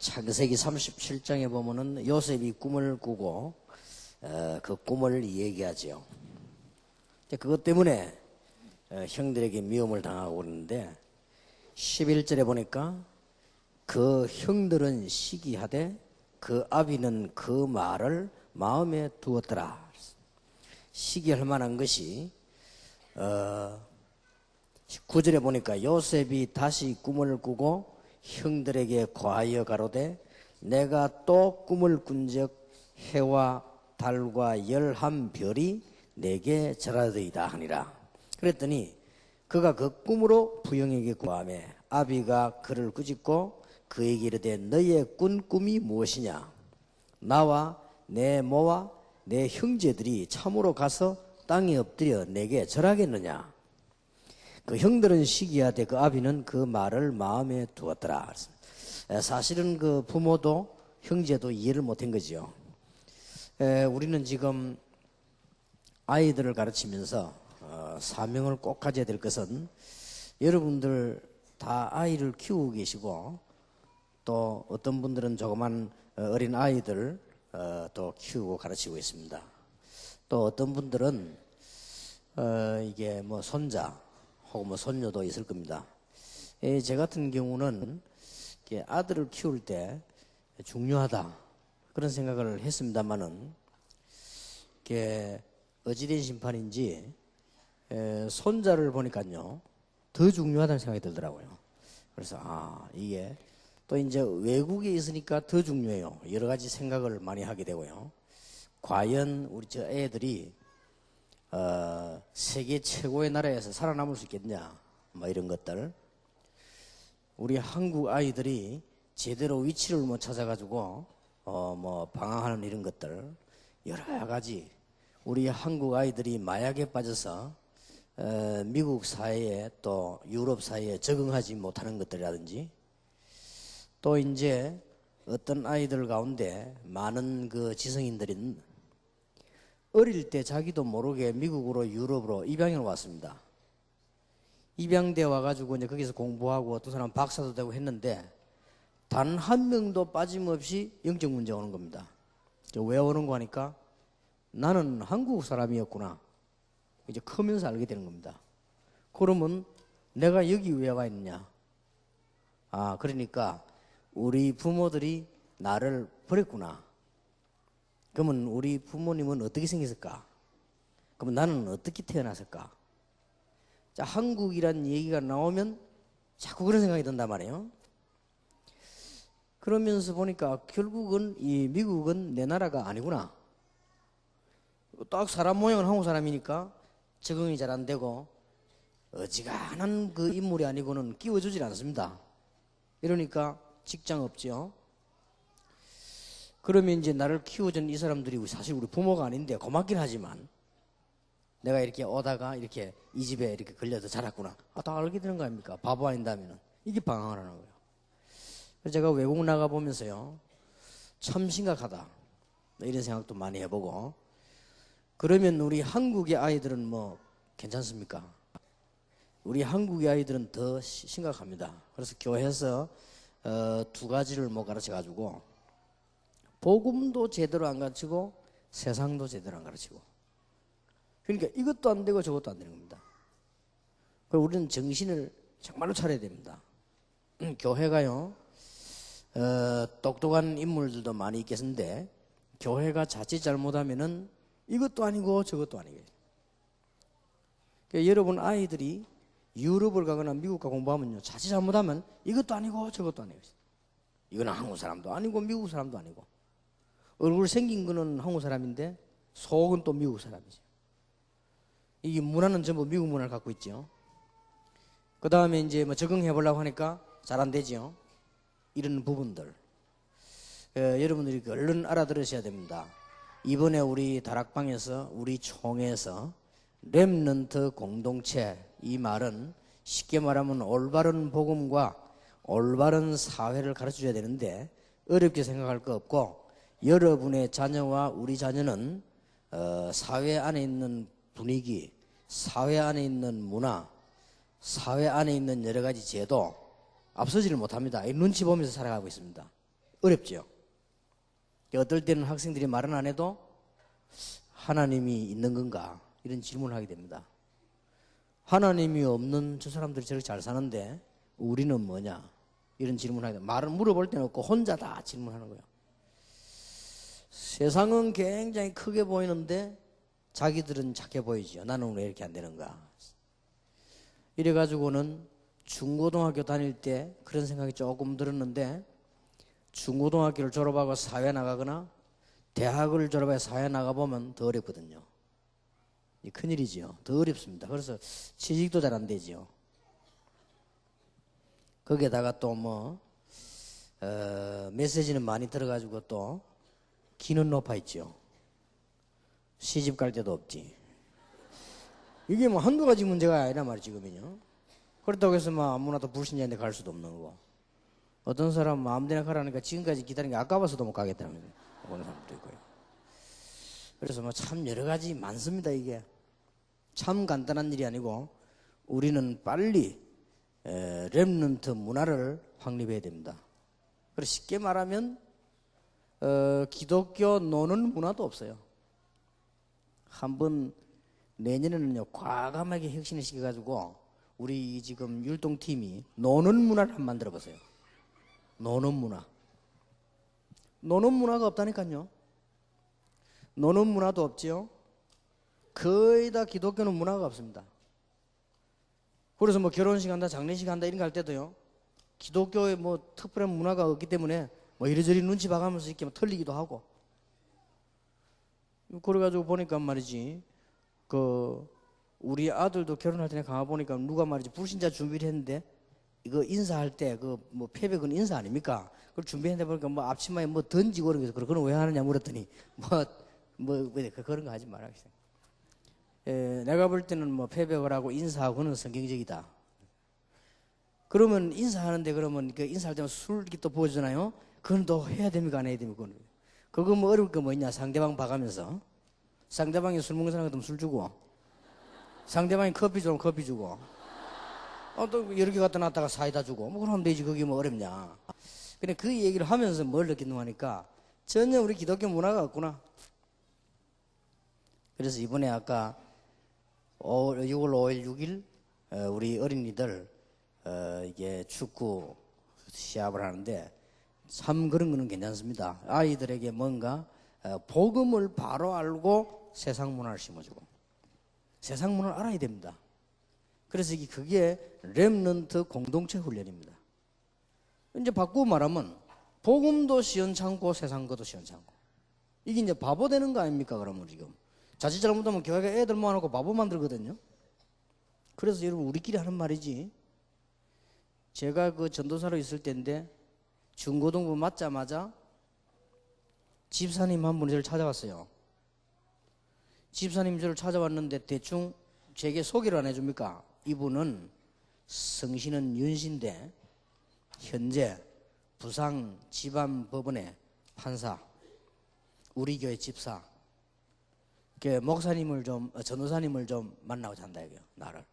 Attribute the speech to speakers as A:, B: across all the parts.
A: 창세기 37장에 보면은 요셉이 꿈을 꾸고 그 꿈을 얘기하죠. 그것 때문에 형들에게 미움을 당하고 그러는데 11절에 보니까 그 형들은 시기하되 그 아비는 그 말을 마음에 두었더라. 시기할 만한 것이 9절에 보니까 요셉이 다시 꿈을 꾸고 형들에게 고하여 가로되 내가 또 꿈을 꾼적 해와 달과 11별이 내게 절하더이다 하니라. 그랬더니 그가 그 꿈으로 부형에게 고하매 아비가 그를 꾸짖고 그에게 이르되 너의 꾼 꿈이 무엇이냐? 나와 내 모와 내 형제들이 참으로 가서 땅에 엎드려 내게 절하겠느냐? 그 형들은 시기하되 그 아비는 그 말을 마음에 두었더라. 사실은 그 부모도 형제도 이해를 못한 거죠. 우리는 지금 아이들을 가르치면서 사명을 꼭 가져야 될 것은 여러분들 다 아이를 키우고 계시고 또 어떤 분들은 조그만 어린 아이들 또 키우고 가르치고 있습니다. 또 어떤 분들은 이게 뭐 손자 혹은 뭐 손녀도 있을 겁니다. 제 같은 경우는 아들을 키울 때 중요하다 그런 생각을 했습니다만은 어찌된 심판인지 손자를 보니까요 더 중요하다는 생각이 들더라고요. 그래서 이게 또 이제 외국에 있으니까 더 중요해요. 여러 가지 생각을 많이 하게 되고요. 과연 우리 저 애들이 세계 최고의 나라에서 살아남을 수 있겠냐 뭐 이런 것들. 우리 한국 아이들이 제대로 위치를 못 찾아가지고 뭐 방황하는 이런 것들 여러 가지. 우리 한국 아이들이 마약에 빠져서 미국 사회에 또 유럽 사회에 적응하지 못하는 것들이라든지 또 이제 어떤 아이들 가운데 많은 그 지성인들은 어릴 때 자기도 모르게 미국으로 유럽으로 입양을 왔습니다. 입양돼 와가지고 이제 거기서 공부하고 어떤 사람 박사도 되고 했는데 단 한 명도 빠짐없이 영적 문제 오는 겁니다. 왜 오는 거 하니까 나는 한국 사람이었구나. 이제 크면서 알게 되는 겁니다. 그러면 내가 여기 왜 와 있느냐? 그러니까 우리 부모들이 나를 버렸구나. 그러면 우리 부모님은 어떻게 생겼을까? 그러면 나는 어떻게 태어났을까? 자, 한국이란 얘기가 나오면 자꾸 그런 생각이 든단 말이에요. 그러면서 보니까 결국은 이 미국은 내 나라가 아니구나. 딱 사람 모양은 한국 사람이니까 적응이 잘 안 되고 어지간한 그 인물이 아니고는 끼워주질 않습니다. 이러니까 직장 없죠. 그러면 이제 나를 키워준 이 사람들이 사실 우리 부모가 아닌데 고맙긴 하지만 내가 이렇게 오다가 이렇게 이 집에 이렇게 걸려서 자랐구나. 다 알게 되는 거 아닙니까? 바보 아닌다면은. 이게 방황을 하는 거예요. 그래서 제가 외국 나가보면서요. 참 심각하다. 이런 생각도 많이 해보고. 그러면 우리 한국의 아이들은 뭐 괜찮습니까? 우리 한국의 아이들은 더 심각합니다. 그래서 교회에서 두 가지를 못 가르쳐가지고 복음도 제대로 안 가르치고 세상도 제대로 안 가르치고 그러니까 이것도 안 되고 저것도 안 되는 겁니다. 그리고 우리는 정신을 정말로 차려야 됩니다. 교회가요 똑똑한 인물들도 많이 있겠는데 교회가 자칫 잘못하면은 이것도 아니고 저것도 아니고 그러니까 여러분 아이들이 유럽을 가거나 미국 가 공부하면요 자칫 잘못하면 이것도 아니고 저것도 아니고 이거는 한국 사람도 아니고 미국 사람도 아니고 얼굴 생긴 거는 한국 사람인데 속은 또 미국 사람이죠. 이게 문화는 전부 미국 문화를 갖고 있죠. 그 다음에 이제 뭐 적응해 보려고 하니까 잘 안 되죠. 이런 부분들 여러분들이 얼른 알아들으셔야 됩니다. 이번에 우리 다락방에서 우리 총회에서 렘넌트 공동체 이 말은 쉽게 말하면 올바른 복음과 올바른 사회를 가르쳐줘야 되는데 어렵게 생각할 거 없고 여러분의 자녀와 우리 자녀는 사회 안에 있는 분위기, 사회 안에 있는 문화, 사회 안에 있는 여러 가지 제도 앞서지를 못합니다. 이 눈치 보면서 살아가고 있습니다. 어렵죠. 어떨 때는 학생들이 말은 안 해도 하나님이 있는 건가 이런 질문을 하게 됩니다. 하나님이 없는 저 사람들이 저렇게 잘 사는데 우리는 뭐냐 이런 질문을 하게 됩니다. 말을 물어볼 때는 없고 혼자다 질문하는 거예요. 세상은 굉장히 크게 보이는데 자기들은 작게 보이죠. 나는 왜 이렇게 안 되는가. 이래가지고는 중고등학교 다닐 때 그런 생각이 조금 들었는데 중고등학교를 졸업하고 사회 나가거나 대학을 졸업해서 사회 나가보면 더 어렵거든요. 큰일이죠. 더 어렵습니다. 그래서 취직도 잘 안 되죠. 거기에다가 또 메시지는 많이 들어가지고 또 기는 높아 있죠. 시집 갈 데도 없지. 이게 한두 가지 문제가 아니란 말이지, 지금은요. 그렇다고 해서 아무나 또 불신자인데 갈 수도 없는 거고. 어떤 사람은 아무데나 가라니까 지금까지 기다린 게 아까워서도 못 가겠다는 그런 사람도 있고요. 그래서 참 여러 가지 많습니다, 이게. 참 간단한 일이 아니고 우리는 빨리 렘넌트 문화를 확립해야 됩니다. 그래서 쉽게 말하면 기독교 노는 문화도 없어요. 한번 내년에는요 과감하게 혁신을 시켜가지고 우리 지금 율동팀이 노는 문화를 한번 만들어 보세요. 노는 문화. 노는 문화가 없다니까요. 노는 문화도 없지요. 거의 다 기독교는 문화가 없습니다. 그래서 결혼식 한다, 장례식 한다 이런 거 할 때도요. 기독교의 특별한 문화가 없기 때문에 이리저리 눈치 봐가면서 이렇게 털리기도 하고. 그래가지고 보니까 말이지, 우리 아들도 결혼할 때 가봐 보니까 누가 말이지 불신자 준비를 했는데 이거 인사할 때 패백은 인사 아닙니까? 그걸 준비했는데 보니까 앞치마에 던지고 그런 게 그건 왜 하느냐 물었더니 왜 그런 거 하지 말라. 내가 볼 때는 패백을 하고 인사하고는 성경적이다. 그러면 인사하는데 그러면 인사할 때만 술 이렇게 또 보여주잖아요. 그건 또 해야 됩니까 안 해야 됩니까? 그거 어려울 거 뭐냐? 상대방 봐가면서 상대방이 술 먹는 사람 같으면 술 주고 상대방이 커피 주면 커피 주고 또 여러 개 갖다 놨다가 사이다 주고 그러면 되지. 그게 어렵냐. 근데 그 얘기를 하면서 뭘 느끼는 하니까 전혀 우리 기독교 문화가 없구나. 그래서 이번에 아까 6월 5일 6일 우리 어린이들 이게 축구 시합을 하는데 참 그런 거는 괜찮습니다. 아이들에게 뭔가 복음을 바로 알고 세상 문화를 심어주고 세상 문화를 알아야 됩니다. 그래서 그게 렘넌트 공동체 훈련입니다. 이제 바꾸고 말하면 복음도 시원찮고 세상 것도 시원찮고 이게 이제 바보 되는 거 아닙니까? 그러면 지금 자칫 잘못하면 교회가 애들 모아놓고 바보 만들거든요. 그래서 여러분 우리끼리 하는 말이지. 제가 전도사로 있을 때인데 중고등부 맞자마자 집사님 한 분이 저를 찾아왔어요. 집사님 저를 찾아왔는데 대충 제게 소개를 안 해줍니까? 이분은 성신은 윤씨인데 현재 부상 지방법원의 판사, 우리 교회 집사, 목사님을 전도사님을 좀 만나고자 한다 이거요. 나를.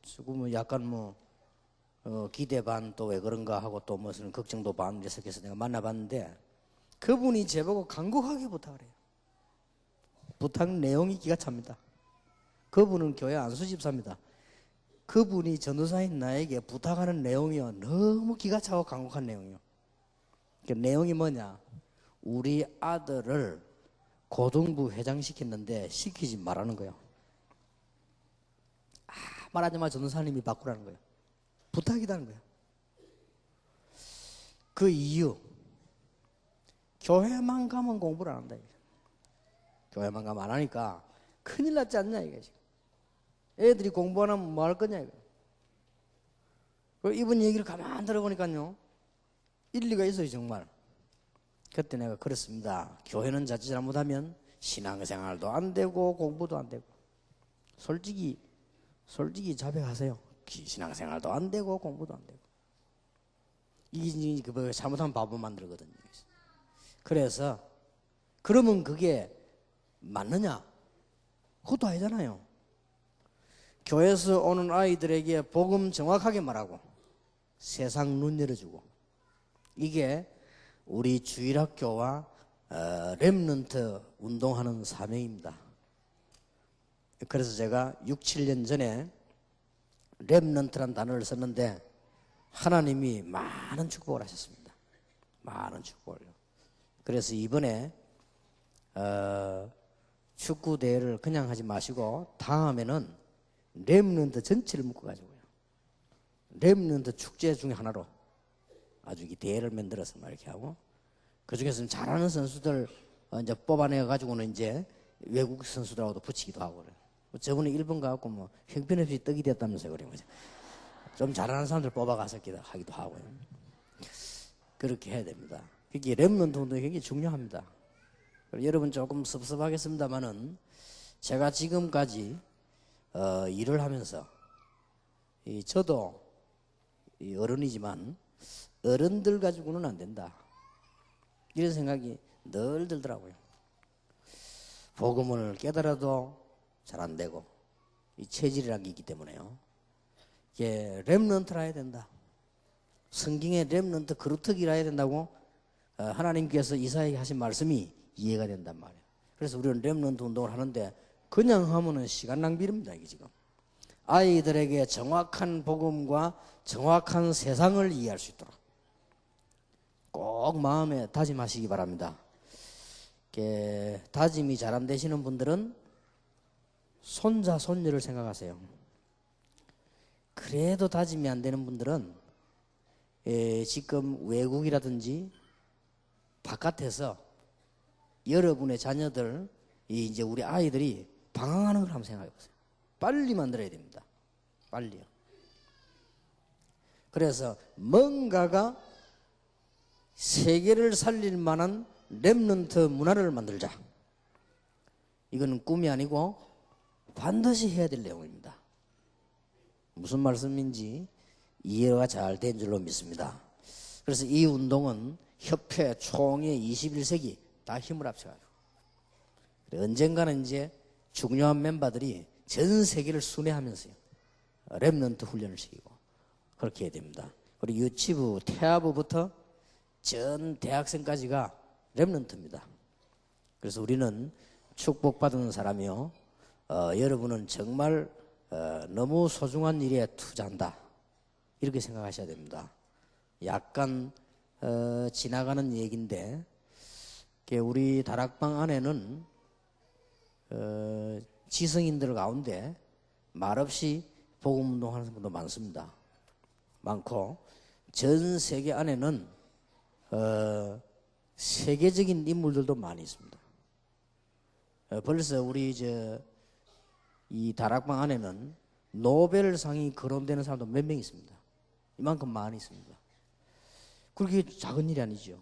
A: 조금 약간 기대 반 또 왜 그런가 하고 또 무슨 걱정도 반 이래서 내가 만나봤는데 그분이 제보고 간곡하게 부탁을 해요. 부탁 내용이 기가 찹니다. 그분은 교회 안수집사입니다. 그분이 전도사인 나에게 부탁하는 내용이요 너무 기가 차고 간곡한 내용이요. 그 내용이 뭐냐? 우리 아들을 고등부 회장 시켰는데 시키지 말라는 거예요. 말하자마자 전도사님이 바꾸라는 거예요. 부탁이라는 거예요. 그 이유 교회만 가면 공부를 안 한다. 교회만 가면 안 하니까 큰일 났지 않냐 이게 지금. 애들이 공부 안 하면 뭐 할 거냐 이거. 이분 얘기를 가만 들어보니까요 일리가 있어요 정말. 그때 내가 그렇습니다. 교회는 자칫 잘못하면 신앙생활도 안 되고 공부도 안 되고 솔직히 자백하세요. 신앙생활도 안 되고 공부도 안 되고 이게 잘못하면 바보 만들거든요. 그래서 그러면 그게 맞느냐? 그것도 아니잖아요. 교회에서 오는 아이들에게 복음 정확하게 말하고 세상 눈 열어주고 이게 우리 주일학교와 렘넌트 운동하는 사명입니다. 그래서 제가 6, 7년 전에 렘넌트란 단어를 썼는데 하나님이 많은 축복을 하셨습니다. 많은 축복을요. 그래서 이번에 축구 대회를 그냥 하지 마시고 다음에는 렘넌트 전체를 묶어가지고요. 렘넌트 축제 중에 하나로 아주 이 대회를 만들어서 막 이렇게 하고 그 중에서 잘하는 선수들 이제 뽑아내 가지고는 이제 외국 선수들하고도 붙이기도 하고 그래요. 저번에 일본 가갖고 뭐 형편없이 떡이 됐다면서요, 그래요. 좀 잘하는 사람들 뽑아가서 하기도 하고요. 그렇게 해야 됩니다. 그게 렘넌트 운동이 굉장히 중요합니다. 여러분 조금 섭섭하겠습니다만은 제가 지금까지 일을 하면서 저도 어른이지만 어른들 가지고는 안 된다. 이런 생각이 늘 들더라고요. 복음을 깨달아도 잘 안 되고 이 체질이라는 게 있기 때문에요. 이게 렘넌트라 해야 된다. 성경에 렘넌트 그루터기라 해야 된다고 하나님께서 이사야에게 하신 말씀이 이해가 된단 말이에요. 그래서 우리는 렘넌트 운동을 하는데 그냥 하면은 시간 낭비입니다. 이게 지금 아이들에게 정확한 복음과 정확한 세상을 이해할 수 있도록 꼭 마음에 다짐하시기 바랍니다. 다짐이 잘 안 되시는 분들은 손자, 손녀를 생각하세요. 그래도 다짐이 안 되는 분들은 지금 외국이라든지 바깥에서 여러분의 자녀들, 이제 우리 아이들이 방황하는 걸 한번 생각해 보세요. 빨리 만들어야 됩니다. 빨리요. 그래서 뭔가가 세계를 살릴 만한 렘넌트 문화를 만들자. 이거는 꿈이 아니고 반드시 해야 될 내용입니다. 무슨 말씀인지 이해가 잘 된 줄로 믿습니다. 그래서 이 운동은 협회, 총회, 21세기 다 힘을 합쳐가지고 언젠가는 이제 중요한 멤버들이 전 세계를 순회하면서요 렘넌트 훈련을 시키고 그렇게 해야 됩니다. 우리 유치부, 태아부부터 전 대학생까지가 렘넌트입니다. 그래서 우리는 축복받은 사람이요 여러분은 정말 너무 소중한 일에 투자한다 이렇게 생각하셔야 됩니다. 약간 지나가는 얘기인데 우리 다락방 안에는 지성인들 가운데 말없이 복음운동하는 분도 많습니다. 많고 전 세계 안에는 세계적인 인물들도 많이 있습니다. 벌써 우리 이 다락방 안에는 노벨상이 거론되는 사람도 몇 명 있습니다. 이만큼 많이 있습니다. 그렇게 작은 일이 아니죠.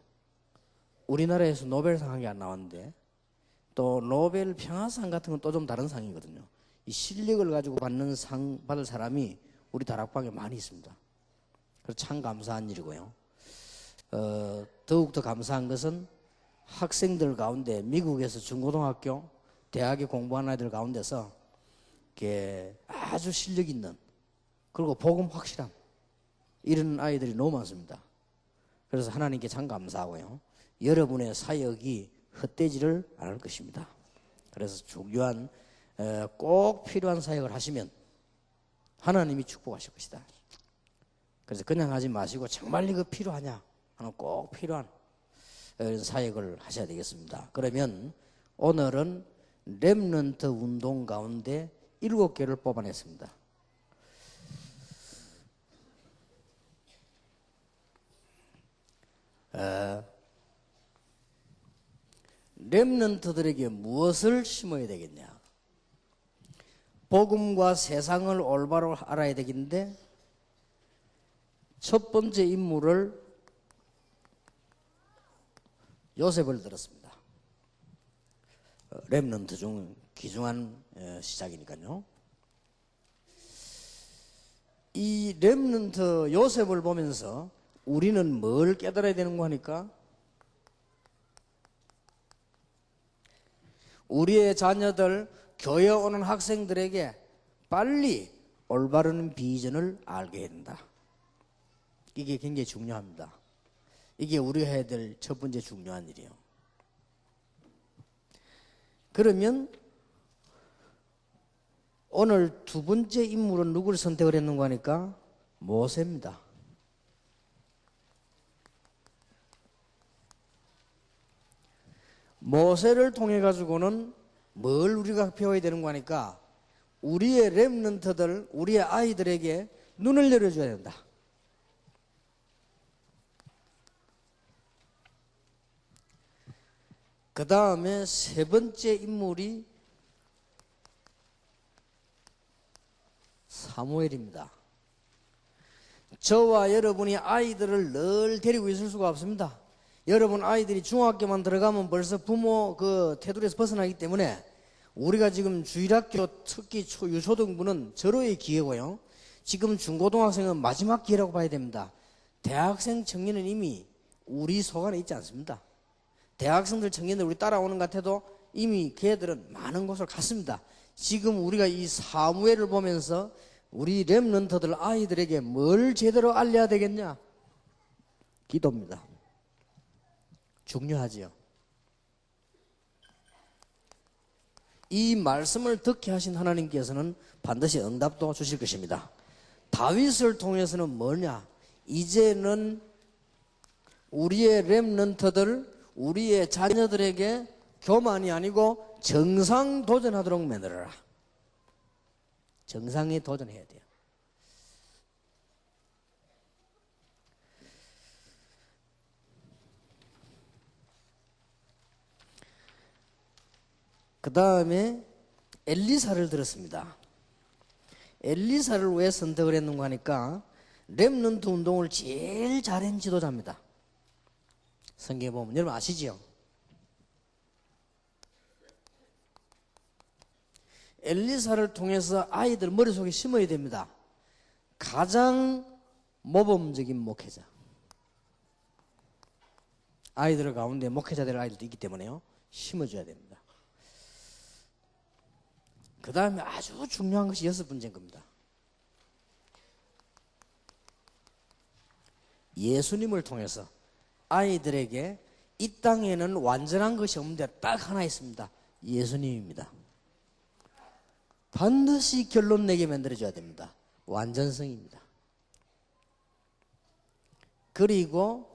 A: 우리나라에서 노벨상 한 게 안 나왔는데 또 노벨 평화상 같은 건 또 좀 다른 상이거든요. 이 실력을 가지고 받는 상 받을 사람이 우리 다락방에 많이 있습니다. 그래서 참 감사한 일이고요. 더욱더 감사한 것은 학생들 가운데 미국에서 중고등학교, 대학에 공부하는 아이들 가운데서 아주 실력 있는 그리고 복음 확실한 이런 아이들이 너무 많습니다. 그래서 하나님께 참 감사하고요. 여러분의 사역이 헛되지를 않을 것입니다. 그래서 중요한 꼭 필요한 사역을 하시면 하나님이 축복하실 것이다. 그래서 그냥 하지 마시고 정말 이거 필요하냐 하는 꼭 필요한 사역을 하셔야 되겠습니다. 그러면 오늘은 렘넌트 운동 가운데 7개를 뽑아냈습니다. 렘넌트들에게 무엇을 심어야 되겠냐? 복음과 세상을 올바로 알아야 되겠는데 첫 번째 인물을 요셉을 들었습니다. 렘넌트 중 귀중한 시작이니까요. 이 렘넌트 요셉을 보면서 우리는 뭘 깨달아야 되는 거 하니까 우리의 자녀들, 교회 오는 학생들에게 빨리 올바른 비전을 알게 해야 된다. 이게 굉장히 중요합니다. 이게 우리가 해야 될 첫 번째 중요한 일이에요. 그러면 오늘 두 번째 인물은 누구를 선택을 했는가 하니까 모세입니다. 모세를 통해 가지고는 뭘 우리가 배워야 되는가 하니까 우리의 렘넌트들, 우리의 아이들에게 눈을 열어줘야 된다. 그 다음에 세 번째 인물이 사무엘입니다. 저와 여러분이 아이들을 늘 데리고 있을 수가 없습니다. 여러분 아이들이 중학교만 들어가면 벌써 부모 그 테두리에서 벗어나기 때문에 우리가 지금 주일학교 특히 유초등부는 절호의 기회고요. 지금 중고등학생은 마지막 기회라고 봐야 됩니다. 대학생 청년은 이미 우리 속 안에 있지 않습니다. 대학생들 청년들 우리 따라오는 것 같아도 이미 걔들은 많은 곳을 갔습니다. 지금 우리가 이 사무엘을 보면서 우리 렘넌트들 아이들에게 뭘 제대로 알려야 되겠냐? 기도입니다. 중요하지요. 이 말씀을 듣게 하신 하나님께서는 반드시 응답도 주실 것입니다. 다윗을 통해서는 뭐냐? 이제는 우리의 렘넌트들, 우리의 자녀들에게 교만이 아니고 정상 도전하도록 만들어라. 정상에 도전해야 돼요. 그 다음에 엘리사를 들었습니다. 엘리사를 왜 선택을 했는가 하니까 렘넌트 운동을 제일 잘한 지도자입니다. 성경에 보면 여러분 아시지요? 엘리사를 통해서 아이들 머릿속에 심어야 됩니다. 가장 모범적인 목회자. 아이들 가운데 목회자 될 아이들도 있기 때문에요. 심어줘야 됩니다. 그 다음에 아주 중요한 것이 6번째인 겁니다. 예수님을 통해서 아이들에게 이 땅에는 완전한 것이 없는데 딱 하나 있습니다. 예수님입니다. 반드시 결론 내게 만들어줘야 됩니다. 완전성입니다. 그리고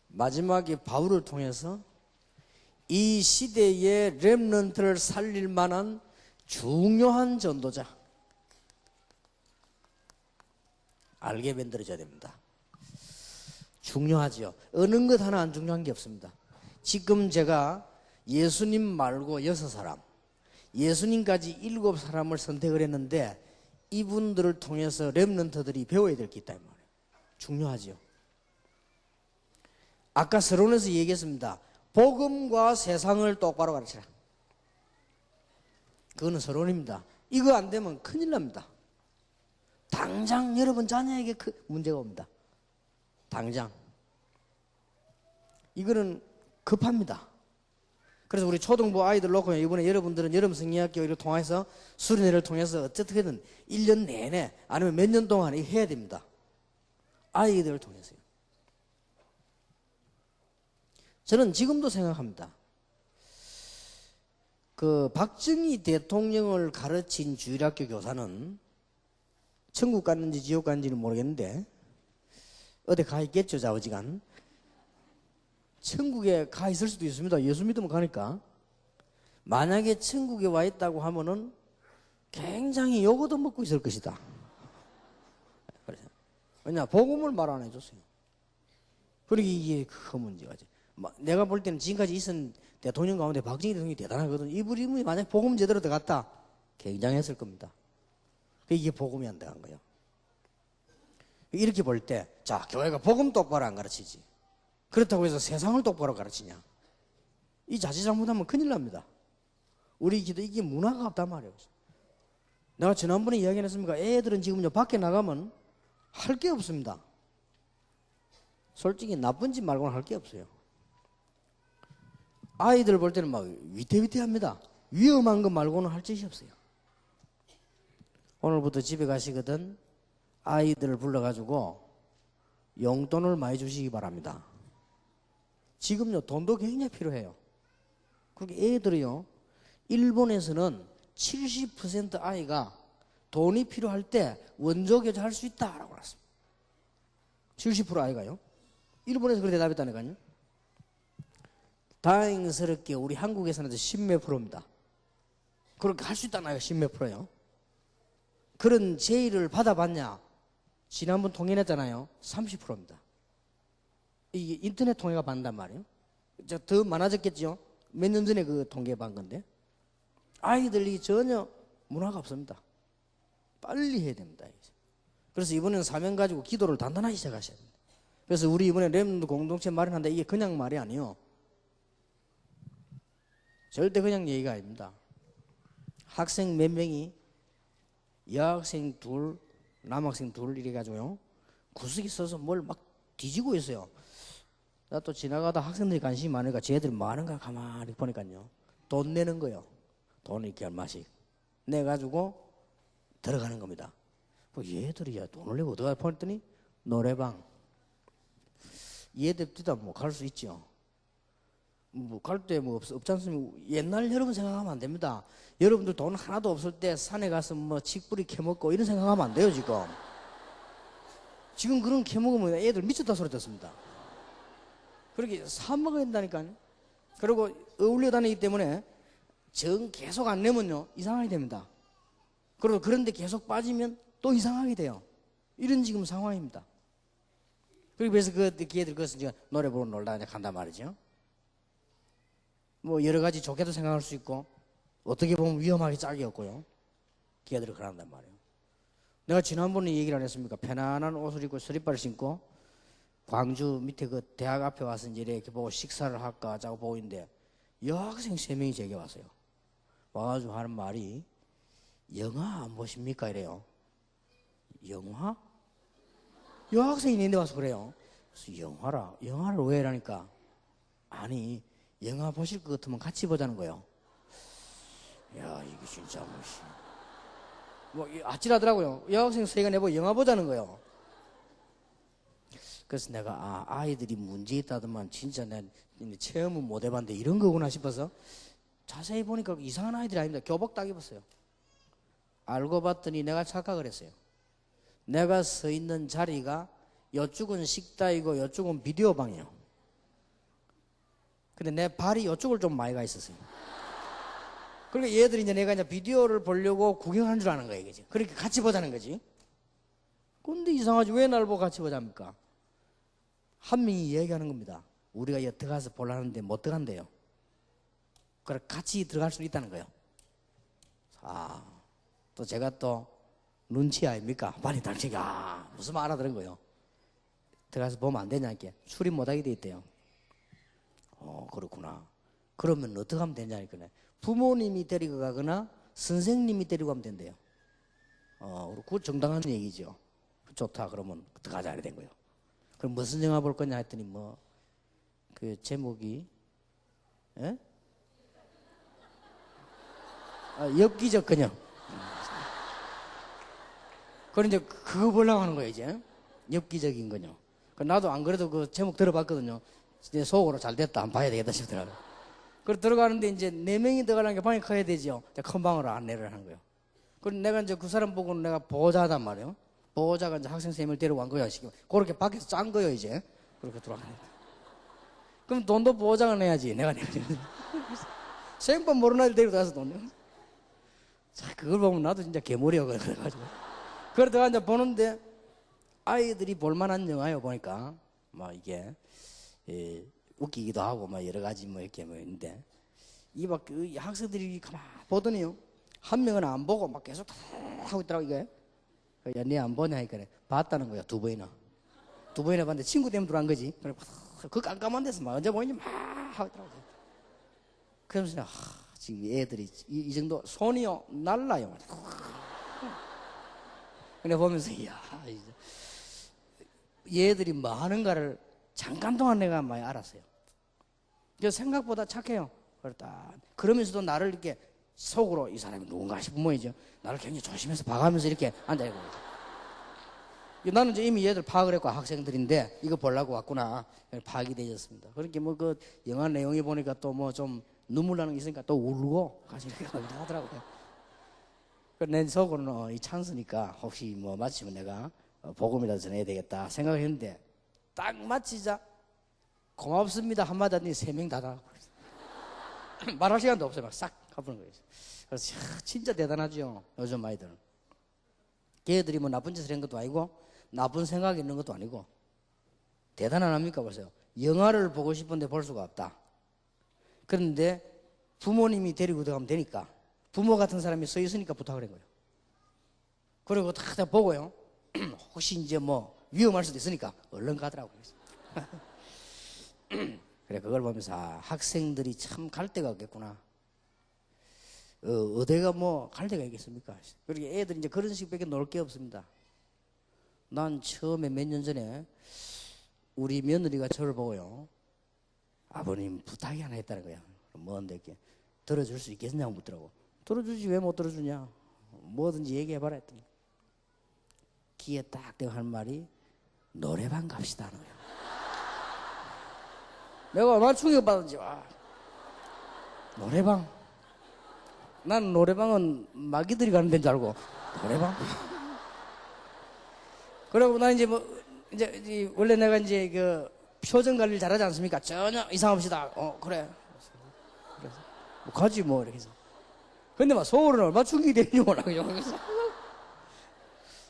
A: 마지막에 바울을 통해서 이 시대의 렘넌트를 살릴 만한 중요한 전도자 알게 만들어줘야 됩니다. 중요하지요. 어느 것 하나 안 중요한 게 없습니다. 지금 제가 예수님 말고 6사람, 예수님까지 7사람을 선택을 했는데 이분들을 통해서 렘넌트들이 배워야 될 게 있다 이 말이에요. 중요하지요. 아까 서론에서 얘기했습니다. 복음과 세상을 똑바로 가르치라. 그거는 서론입니다. 이거 안 되면 큰일 납니다. 당장 여러분 자녀에게 문제가 옵니다. 당장. 이거는 급합니다. 그래서 우리 초등부 아이들 놓고 이번에 여러분들은 여름 성리학교를 통해서 수련회를 통해서 어떻게든 1년 내내 아니면 몇 년 동안 해야 됩니다. 아이들을 통해서요. 저는 지금도 생각합니다. 그 박정희 대통령을 가르친 주일학교 교사는 천국 갔는지 지옥 갔는지는 모르겠는데 어디 가 있겠죠, 좌우지간. 천국에 가 있을 수도 있습니다. 예수 믿으면 가니까. 만약에 천국에 와 있다고 하면은 굉장히 요거도 먹고 있을 것이다. 왜냐, 복음을 말 안 해줬어요. 그러니까 이게 큰 문제가지. 내가 볼 때는 지금까지 있은 대통령 가운데 박정희 대통령이 대단하거든. 이분이 만약 복음 제대로 들어갔다, 굉장했을 겁니다. 이게 복음이 안 들어간 거예요. 이렇게 볼 때, 자, 교회가 복음 똑바로 안 가르치지. 그렇다고 해서 세상을 똑바로 가르치냐? 이 자칫 잘못하면 큰일 납니다. 우리 기도 이게 문화가 없단 말이에요. 내가 지난번에 이야기했습니까? 애들은 지금요 밖에 나가면 할 게 없습니다. 솔직히 나쁜 짓 말고는 할 게 없어요. 아이들 볼 때는 막 위태위태합니다. 위험한 것 말고는 할 짓이 없어요. 오늘부터 집에 가시거든 아이들을 불러가지고 용돈을 많이 주시기 바랍니다. 지금요 돈도 굉장히 필요해요. 그렇게 애들이요 일본에서는 70% 아이가 돈이 필요할 때 원조 교체할 수 있다라고 그랬습니다. 70% 아이가요. 일본에서 그렇게 대답했다니까요. 다행스럽게 우리 한국에서는 10몇 프로입니다. 그렇게 할 수 있다는 아이가 10몇 프로예요. 그런 제의를 받아봤냐? 지난번 통해냈잖아요. 30%입니다. 이게 인터넷 통해가 받는단 말이에요. 더 많아졌겠죠? 몇 년 전에 그 통계 받은 건데. 아이들이 전혀 문화가 없습니다. 빨리 해야 됩니다. 그래서 이번에는 사명 가지고 기도를 단단하게 시작하셔야 됩니다. 그래서 우리 이번에 렘넌트 공동체 마련한다. 이게 그냥 말이 아니에요. 절대 그냥 얘기가 아닙니다. 학생 몇 명이 여학생 둘, 남학생 둘 이래가지고요. 구석에 서서 뭘 막 뒤지고 있어요. 나 또 지나가다 학생들이 관심이 많으니까 쟤들이 뭐 하는가 가만히 보니까요. 돈 내는 거예요. 돈 이렇게 얼마씩 내가지고 들어가는 겁니다. 얘들이 야 돈을 내고 어디가 보냈더니 노래방. 얘들 뛰다 뭐 갈 수 있죠. 뭐 갈 때 뭐 없지 않습니까? 옛날 여러분 생각하면 안 됩니다. 여러분들 돈 하나도 없을 때 산에 가서 뭐 칡뿌리 캐먹고 이런 생각하면 안 돼요 지금. 지금 그런 캐먹으면 애들 미쳤다 소리 듣습니다. 그렇게 사 먹어야 된다니까요. 그리고 어울려 다니기 때문에 정 계속 안 내면요 이상하게 됩니다. 그리고 그런데 계속 빠지면 또 이상하게 돼요. 이런 지금 상황입니다. 그래서 그 걔들 그것은 이제 노래 부르러 놀다 간단 말이죠. 뭐 여러 가지 좋게도 생각할 수 있고 어떻게 보면 위험하게 짝이었고요. 걔들이 그런단 말이에요. 내가 지난번에 얘기를 안 했습니까? 편안한 옷을 입고 스리퍼를 신고 광주 밑에 그 대학 앞에 와서 이제 이렇게 보고 식사를 할까 자고 보고 있는데 여학생 3명이 제게 왔어요. 와가지고 하는 말이 영화 안 보십니까? 이래요. 영화? 여학생이 있는데 와서 그래요. 그래서 영화를 왜 이러니까 아니 영화 보실 것 같으면 같이 보자는 거예요. 야 이게 진짜 뭐 아찔하더라고요. 여학생 3가 내보고 영화 보자는 거예요. 그래서 내가 아이들이 문제 있다더만 진짜 내가 체험은 못 해봤는데 이런 거구나 싶어서 자세히 보니까 이상한 아이들이 아닙니다. 교복 딱 입었어요. 알고 봤더니 내가 착각을 했어요. 내가 서 있는 자리가 이쪽은 식당이고 이쪽은 비디오 방이에요. 근데 내 발이 이쪽을 좀 많이 가 있었어요. 그러니까 얘들이 이제 내가 이제 비디오를 보려고 구경하는 줄 아는 거예요. 그지? 그렇게 같이 보자는 거지. 근데 이상하지. 왜 날 보고 같이 보자입니까? 한 명이 얘기하는 겁니다. 우리가 여기 들어가서 보려는데 못 들어간대요. 그래 같이 들어갈 수 있다는 거예요. 또 제가 또 눈치 아닙니까? 빨리 달치가 무슨 말 알아들은 거예요. 들어가서 보면 안 되냐 이렇게 출입 못하게 돼 있대요. 그렇구나. 그러면 어떻게 하면 되냐니까 부모님이 데리고 가거나 선생님이 데리고 가면 된대요. 그거 정당한 얘기죠. 좋다 그러면 들어가자 이래 된 거예요. 그럼 무슨 영화 볼 거냐 했더니 그 제목이 엽기적 그녀. 그럼 이제 그거 보려고 하는 거예요 이제. 엽기적인 그녀. 나도 안 그래도 그 제목 들어봤거든요. 이제 속으로 잘 됐다 한번 봐야 되겠다 싶더라고요. 그래서 들어가는데 이제 4명이 들어가려는 게 방이 커야 되죠. 큰 방으로 안내를 하는 거예요. 그럼 내가 이제 그 사람 보고 내가 보호자단 말이에요. 보호자가 이제 학생 3명을 데려간 거야. 그렇게 밖에서 짠 거예요 이제. 그렇게 들어가는 거예요. 그럼 돈도 보호자가 내야지. 내가 내야지. 생판 모르는 아이들 데리고 가서 돈. 자, 그걸 보면 나도 진짜 개머리야. 그래가지고. 그러다가 이제 보는데 아이들이 볼만한 영화예요 보니까. 막 이게. 웃기기도 하고 막 여러 가지 뭐 이렇게 뭐 있는데 그 학생들이 가만 보더니요 한 명은 안 보고 막 계속 하고 있더라고 이게. 야, 네 안 보냐 하니까 봤다는 거야 2번이나 봤는데 친구 때문에 들어간 거지. 그래 그 깜깜한 데서 막 언제 보이니 막 하고 있더라고. 그러면서 지금 애들이 이 정도 손이요 날라요. 근데 보면서 얘들이 뭐 하는가를 잠깐 동안 내가 많이 알았어요. 생각보다 착해요. 그러면서도 나를 이렇게 속으로 이 사람이 누군가 싶은 모이죠. 나를 굉장히 조심해서 봐가면서 이렇게 앉아있고.
B: 나는 이제 이미 얘들 파악을 했고 학생들인데 이거 보려고 왔구나. 파악이 되었습니다. 그렇게 뭐 그 영화 내용이 보니까 또 뭐 좀 눈물 나는 게 있으니까 또 울고 가지고 하더라고요. 내 속으로는 이 찬스니까 혹시 뭐 마치면 내가 복음이라도 전해야 되겠다 생각했는데 딱 마치자 고맙습니다 한마디 하더니 3명 다 나가고 말할 시간도 없어요. 막 싹 가버린 거예요. 그래서 진짜 대단하죠 요즘 아이들은. 걔들이 뭐 나쁜 짓을 한 것도 아니고 나쁜 생각이 있는 것도 아니고 대단한 합니까? 보세요. 영화를 보고 싶은데 볼 수가 없다. 그런데 부모님이 데리고 들어가면 되니까 부모 같은 사람이 서 있으니까 부탁을 한 거예요. 그리고 다 보고요. 혹시 이제 뭐 위험할 수도 있으니까 얼른 가더라고요. 그래 그걸 보면서 학생들이 참 갈 데가 없겠구나. 어디가 뭐 갈 데가 있겠습니까? 그리고 애들이 이제 그런 식밖에 놀 게 없습니다. 난 처음에 몇 년 전에 우리 며느리가 저를 보고요. 아버님 부탁이 하나 했다는 거야. 뭔데 이렇게 들어줄 수 있겠냐고 묻더라고. 들어주지 왜 못 들어주냐. 뭐든지 얘기해봐라 했더니 귀에 딱 대고 한 말이 노래방 갑시다 하는 거야. 내가 얼마나 충격받았는지. 노래방. 난 노래방은 마귀들이 가는 데인 줄 알고 노래방? 그리고 난 이제 뭐 이제 원래 내가 이제 그 표정 관리를 잘하지 않습니까? 전혀 이상 없이다. 그래. 그래서 뭐 가지 뭐 이렇게 해서. 근데 막 서울은 얼마나 충격이 되는지 몰라. 그래서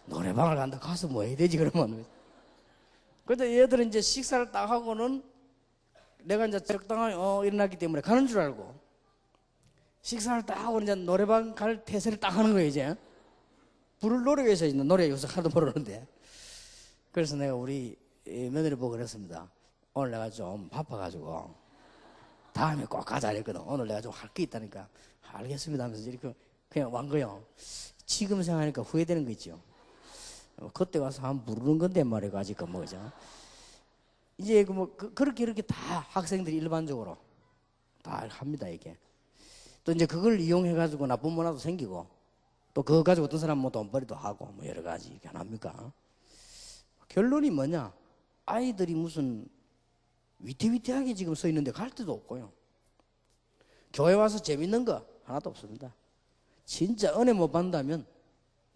B: 노래방을 간다. 가서 뭐 해야 되지 그러면. 근데 얘들은 이제 식사를 딱 하고는 내가 이제 적당하게 일어났기 때문에 가는 줄 알고 식사를 딱 하고 이제 노래방 갈 태세를 딱 하는 거예요 이제. 부를 노래가 있어야 있는 노래 요새 하도 모르는데. 그래서 내가 우리 며느리 보고 그랬습니다. 오늘 내가 좀 바빠가지고 다음에 꼭 가자 이랬거든. 오늘 내가 좀 할 게 있다니까. 알겠습니다 하면서 이렇게 그냥 완 거예요. 지금 생각하니까 후회되는 거 있죠. 그때 가서 한 부르는 건데 말이야 아직 뭐죠. 이제 그렇게 이렇게 다 학생들이 일반적으로 다 합니다 이게. 또 이제 그걸 이용해 가지고 나쁜 문화도 생기고 또 그거 가지고 어떤 사람은 뭐 돈벌이도 하고 뭐 여러 가지 이렇게 안 합니까? 결론이 뭐냐? 아이들이 무슨 위태위태하게 지금 서 있는데 갈 데도 없고요. 교회 와서 재밌는 거 하나도 없습니다. 진짜 은혜 못 받는다면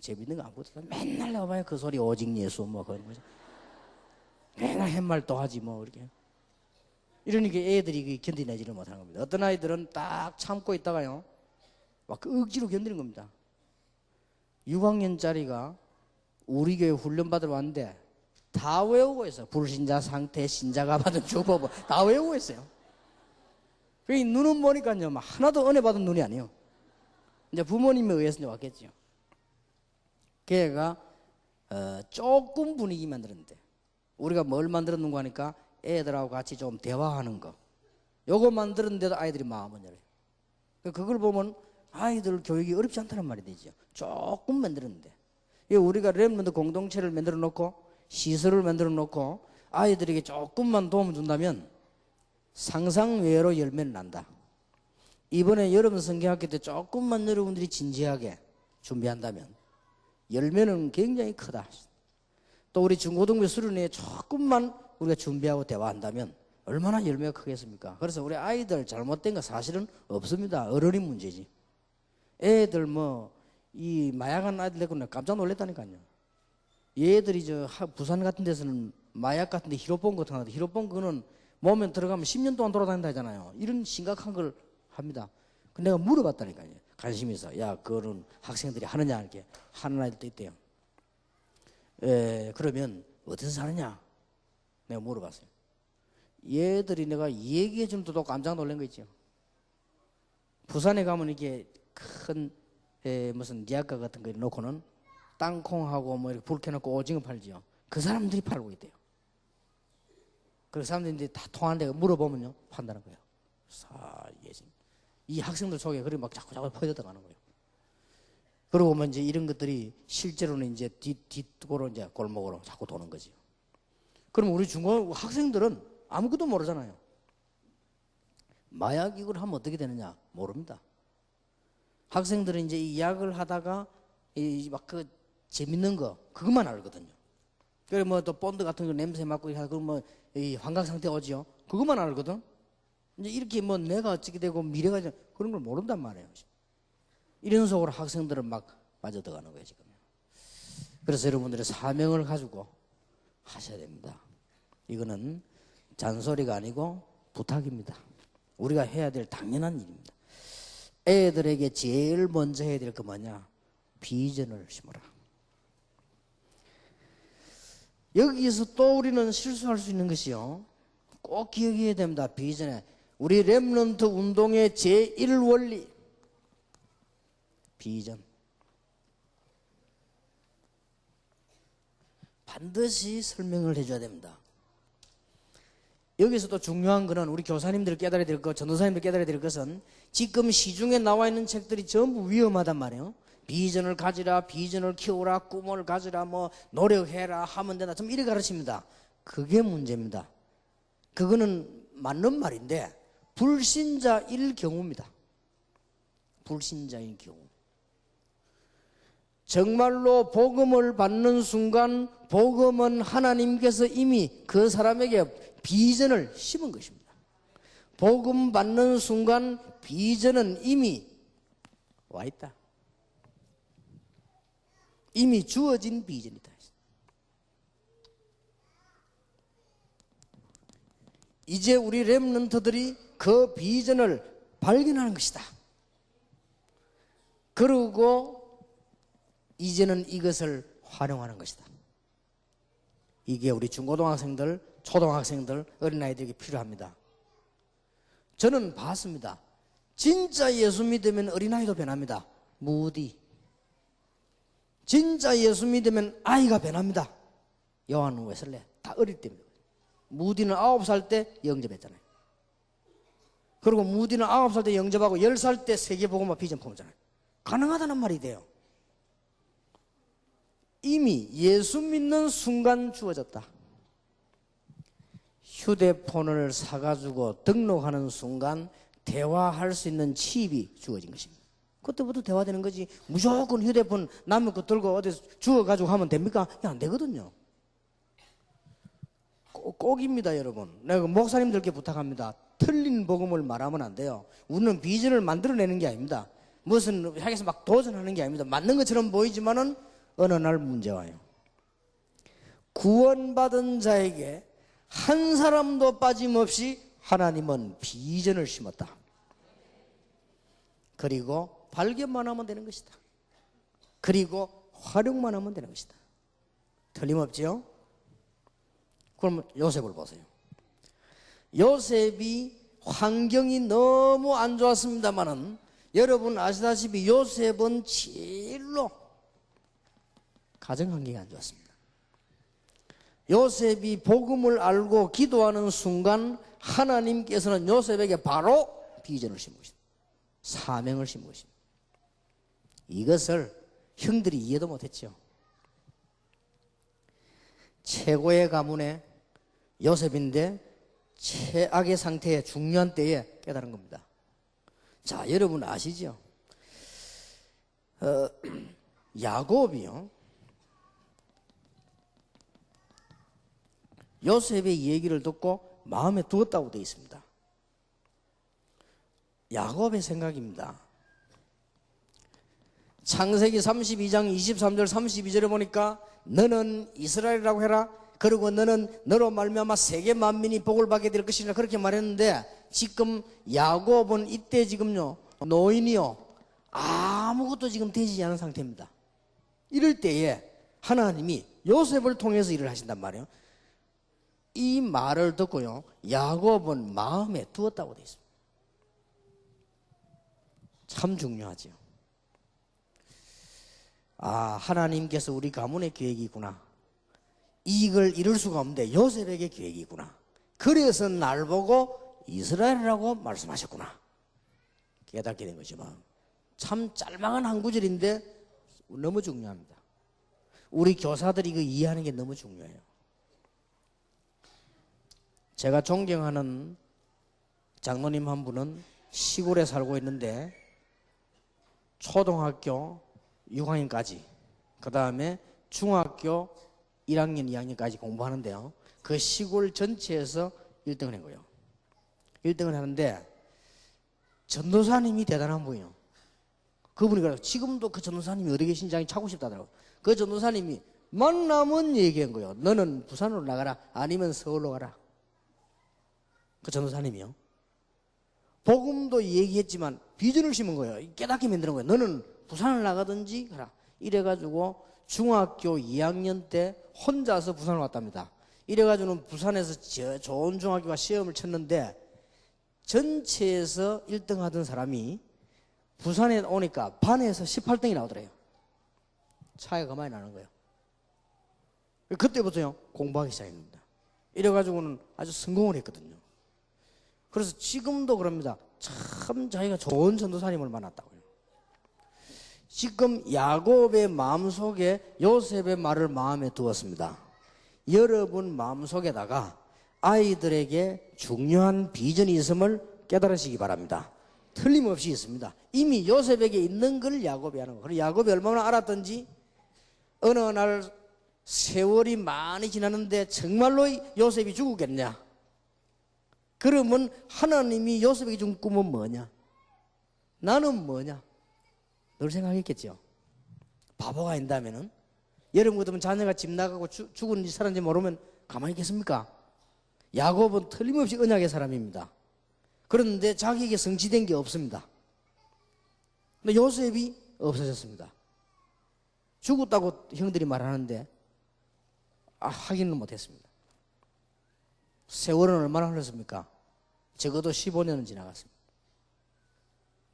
B: 재밌는 거 아무것도 없어요. 맨날 나와봐요 그 소리 오직 예수 뭐 그런 거죠. 맨날 햇말 또 하지 뭐 이렇게. 이러니까 애들이 견디내지를 못하는 겁니다. 어떤 아이들은 딱 참고 있다가요 막 억지로 견디는 겁니다. 6학년짜리가 우리 교회 훈련 받으러 왔는데 다 외우고 있어요. 불신자 상태, 신자가 받은 주법 다 외우고 있어요. 그 눈은 보니까요 하나도 은혜 받은 눈이 아니에요. 이제 부모님에 의해서 이제 왔겠죠. 걔가 조금 분위기 만들었는데 우리가 뭘 만들었는가 하니까 애들하고 같이 좀 대화하는 거 요거 만들었는데도 아이들이 마음을 열어요. 그걸 보면 아이들 교육이 어렵지 않다는 말이 되죠. 조금 만들었는데 우리가 랩런드 공동체를 만들어 놓고 시설을 만들어 놓고 아이들에게 조금만 도움을 준다면 상상외로 열매는 난다. 이번에 여러분 성경학교 때 조금만 여러분들이 진지하게 준비한다면 열매는 굉장히 크다. 또 우리 중고등부 수련회에 조금만 우리가 준비하고 대화한다면 얼마나 열매가 크겠습니까? 그래서 우리 아이들 잘못된 거 사실은 없습니다. 어른이 문제지. 애들 이 마약한 아이들 내고 깜짝 놀랐다니까요. 얘들이 부산 같은 데서는 마약 같은 데 히로뽕 같은 거 하는데 히로뽕 그거는 몸에 들어가면 10년 동안 돌아다닌다 하잖아요. 이런 심각한 걸 합니다. 근데 내가 물어봤다니까요. 관심이 있어. 야, 그거는 학생들이 하느냐 이렇게 하는 아이들도 있대요. 그러면 어디서 사느냐? 내가 물어봤어요. 얘들이 내가 얘기해 주는 또 깜짝 놀란 거 있죠. 부산에 가면 이게 큰 무슨 니아카 같은 거 놓고는 땅콩하고 뭐 이렇게 불 켜놓고 오징어 팔지요. 그 사람들이 팔고 있대요. 그 사람들이 다 통하는 데가 물어보면요 판다는 거예요. 이 학생들 속에 그래 막 자꾸 퍼져들어 가는 거예요. 그러고 뭐 이제 이런 것들이 실제로는 이제 뒷골로 이제 골목으로 자꾸 도는 거지요. 그럼 우리 중고 학생들은 아무것도 모르잖아요. 마약 이걸 하면 어떻게 되느냐 모릅니다. 학생들은 이제 이 약을 하다가 막 그 재밌는 거 그것만 알거든요. 그래 뭐 또 본드 같은 거 냄새 맡고 이렇게 하고 뭐 이 환각 상태 오지요. 그것만 알거든. 이제 이렇게 뭐 내가 어떻게 되고 미래가 그런 걸 모른단 말이에요. 이런 속으로 학생들은 막 빠져들어가는 거예요 지금. 그래서 여러분들의 사명을 가지고 하셔야 됩니다. 이거는 잔소리가 아니고 부탁입니다. 우리가 해야 될 당연한 일입니다. 애들에게 제일 먼저 해야 될 거 뭐냐? 비전을 심어라. 여기서 또 우리는 실수할 수 있는 것이요. 꼭 기억해야 됩니다. 비전에. 우리 렘넌트 운동의 제1원리. 비전. 반드시 설명을 해줘야 됩니다. 여기서 또 중요한 거는 우리 교사님들 깨달아야 될 것, 전도사님들 깨달아야 될 것은 지금 시중에 나와 있는 책들이 전부 위험하단 말이에요. 비전을 가지라, 비전을 키우라, 꿈을 가지라, 뭐 노력해라, 하면 된다. 좀 이렇게 가르칩니다. 그게 문제입니다. 그거는 맞는 말인데 불신자일 경우입니다. 불신자일 경우. 정말로 복음을 받는 순간 복음은 하나님께서 이미 그 사람에게 비전을 심은 것입니다. 복음 받는 순간 비전은 이미 와 있다. 이미 주어진 비전이다. 이제 우리 렘넌트들이 그 비전을 발견하는 것이다. 그리고 이제는 이것을 활용하는 것이다. 이게 우리 중고등학생들, 초등학생들, 어린아이들에게 필요합니다. 저는 봤습니다. 진짜 예수 믿으면 어린아이도 변합니다. 무디. 진짜 예수 믿으면 아이가 변합니다. 요한 웨슬레. 다 어릴 때입니다. 무디는 9살 때 영접했잖아요. 그리고 무디는 9살 때 영접하고 10살 때 세계복음화 비전 품었잖아요. 가능하다는 말이 돼요. 이미 예수 믿는 순간 주어졌다. 휴대폰을 사가지고 등록하는 순간 대화할 수 있는 칩이 주어진 것입니다. 그때부터 대화되는 거지. 무조건 휴대폰 남의 거 들고 어디 주워가지고 하면 됩니까? 안 되거든요. 꼭입니다, 여러분. 내가 목사님들께 부탁합니다. 틀린 복음을 말하면 안 돼요. 우리는 비전을 만들어내는 게 아닙니다. 무슨 향해서 막 도전하는 게 아닙니다. 맞는 것처럼 보이지만은 어느 날 문제 와요. 구원받은 자에게 한 사람도 빠짐없이 하나님은 비전을 심었다. 그리고 발견만 하면 되는 것이다. 그리고 활용만 하면 되는 것이다. 틀림없죠? 그럼 요셉을 보세요. 요셉이 환경이 너무 안 좋았습니다만은 여러분 아시다시피 요셉은 제일로 가정 환경이 안 좋았습니다. 요셉이 복음을 알고 기도하는 순간 하나님께서는 요셉에게 바로 비전을 심은 것입니다. 사명을 심은 것입니다. 이것을 형들이 이해도 못했죠. 최고의 가문의 요셉인데 최악의 상태에 중요한 때에 깨달은 겁니다. 자, 여러분 아시죠? 야곱이요. 요셉의 얘기를 듣고 마음에 두었다고 되어 있습니다. 야곱의 생각입니다. 창세기 32장 23절 32절에 보니까 너는 이스라엘이라고 해라. 그리고 너는 너로 말미암아 세계 만민이 복을 받게 될 것이라 그렇게 말했는데 지금 야곱은 이때 지금요 노인이요 아무것도 지금 되지 않은 상태입니다. 이럴 때에 하나님이 요셉을 통해서 일을 하신단 말이에요. 이 말을 듣고요 야곱은 마음에 두었다고 되어 있습니다. 참 중요하죠. 아, 하나님께서 우리 가문의 계획이 있구나. 이걸 이룰 수가 없는데 요셉에게 계획이 있구나. 그래서 날 보고 이스라엘이라고 말씀하셨구나. 깨닫게 된 거지만 참 짤막한 한 구절인데 너무 중요합니다. 우리 교사들이 이거 이해하는 게 너무 중요해요. 제가 존경하는 장로님 한 분은 시골에 살고 있는데 초등학교 6학년까지 그 다음에 중학교 1학년, 2학년까지 공부하는데요. 그 시골 전체에서 1등을 한 거예요. 1등을 하는데 전도사님이 대단한 분이에요. 그분이 그래요. 지금도 그 전도사님이 어디 계신지 찾고 싶다더라고요. 그 전도사님이 만나면 얘기한 거예요. 너는 부산으로 나가라. 아니면 서울로 가라. 그 전도사님이요. 복음도 얘기했지만 비전을 심은 거예요. 깨닫게 만드는 거예요. 너는 부산을 나가든지 가라. 이래가지고 중학교 2학년 때 혼자서 부산을 왔답니다. 이래가지고는 부산에서 좋은 중학교가 시험을 쳤는데 전체에서 1등 하던 사람이 부산에 오니까 반에서 18등이 나오더래요. 차이가 많이 나는 거예요. 그때부터요 공부하기 시작합니다. 이래가지고는 아주 성공을 했거든요. 그래서 지금도 그럽니다. 참 자기가 좋은 전도사님을 만났다고요. 지금 야곱의 마음속에 요셉의 말을 마음에 두었습니다. 여러분 마음속에다가 아이들에게 중요한 비전이 있음을 깨달으시기 바랍니다. 틀림없이 있습니다. 이미 요셉에게 있는 걸 야곱이 하는 거예요. 그리고 야곱이 얼마나 알았던지 어느 날 세월이 많이 지났는데 정말로 요셉이 죽었겠냐? 그러면 하나님이 요셉에게 준 꿈은 뭐냐? 나는 뭐냐? 늘 생각했겠죠. 바보가 아닌다면은 여러분 같으면 자녀가 집 나가고 죽은지 살았는지 모르면 가만히 있겠습니까? 야곱은 틀림없이 언약의 사람입니다. 그런데 자기에게 성취된 게 없습니다. 근데 요셉이 없어졌습니다. 죽었다고 형들이 말하는데 확인은 못했습니다. 세월은 얼마나 흘렀습니까? 적어도 15년은 지나갔습니다.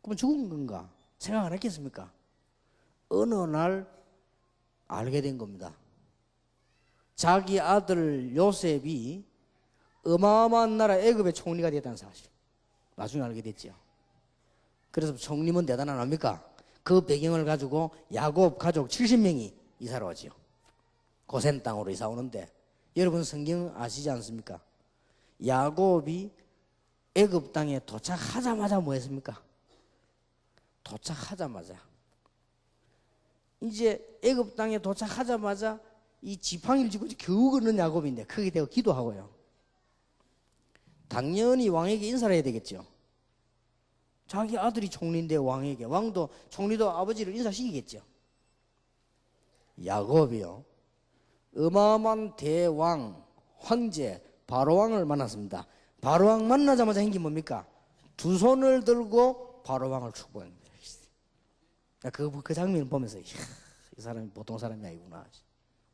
B: 그럼 죽은 건가? 생각 안 했겠습니까? 어느 날 알게 된 겁니다. 자기 아들 요셉이 어마어마한 나라 애굽의 총리가 됐다는 사실. 나중에 알게 됐죠. 그래서 총리면 대단 안 합니까? 그 배경을 가지고 야곱 가족 70명이 이사를 오죠. 고센 땅으로 이사 오는데 여러분 성경 아시지 않습니까? 야곱이 애굽 땅에 도착하자마자 뭐 했습니까? 도착하자마자 이제 애굽 땅에 도착하자마자 이 지팡이를 쥐고 겨우 걷는 야곱인데 크게 되어 기도하고요. 당연히 왕에게 인사를 해야 되겠죠. 자기 아들이 총리인데 왕에게, 왕도 총리도 아버지를 인사시키겠죠. 야곱이요 어마어마한 대왕 황제 바로왕을 만났습니다. 바로왕 만나자마자 한 게 뭡니까? 두 손을 들고 바로왕을 축복합니다. 그 장면을 보면서 이 사람이 보통 사람이 아니구나.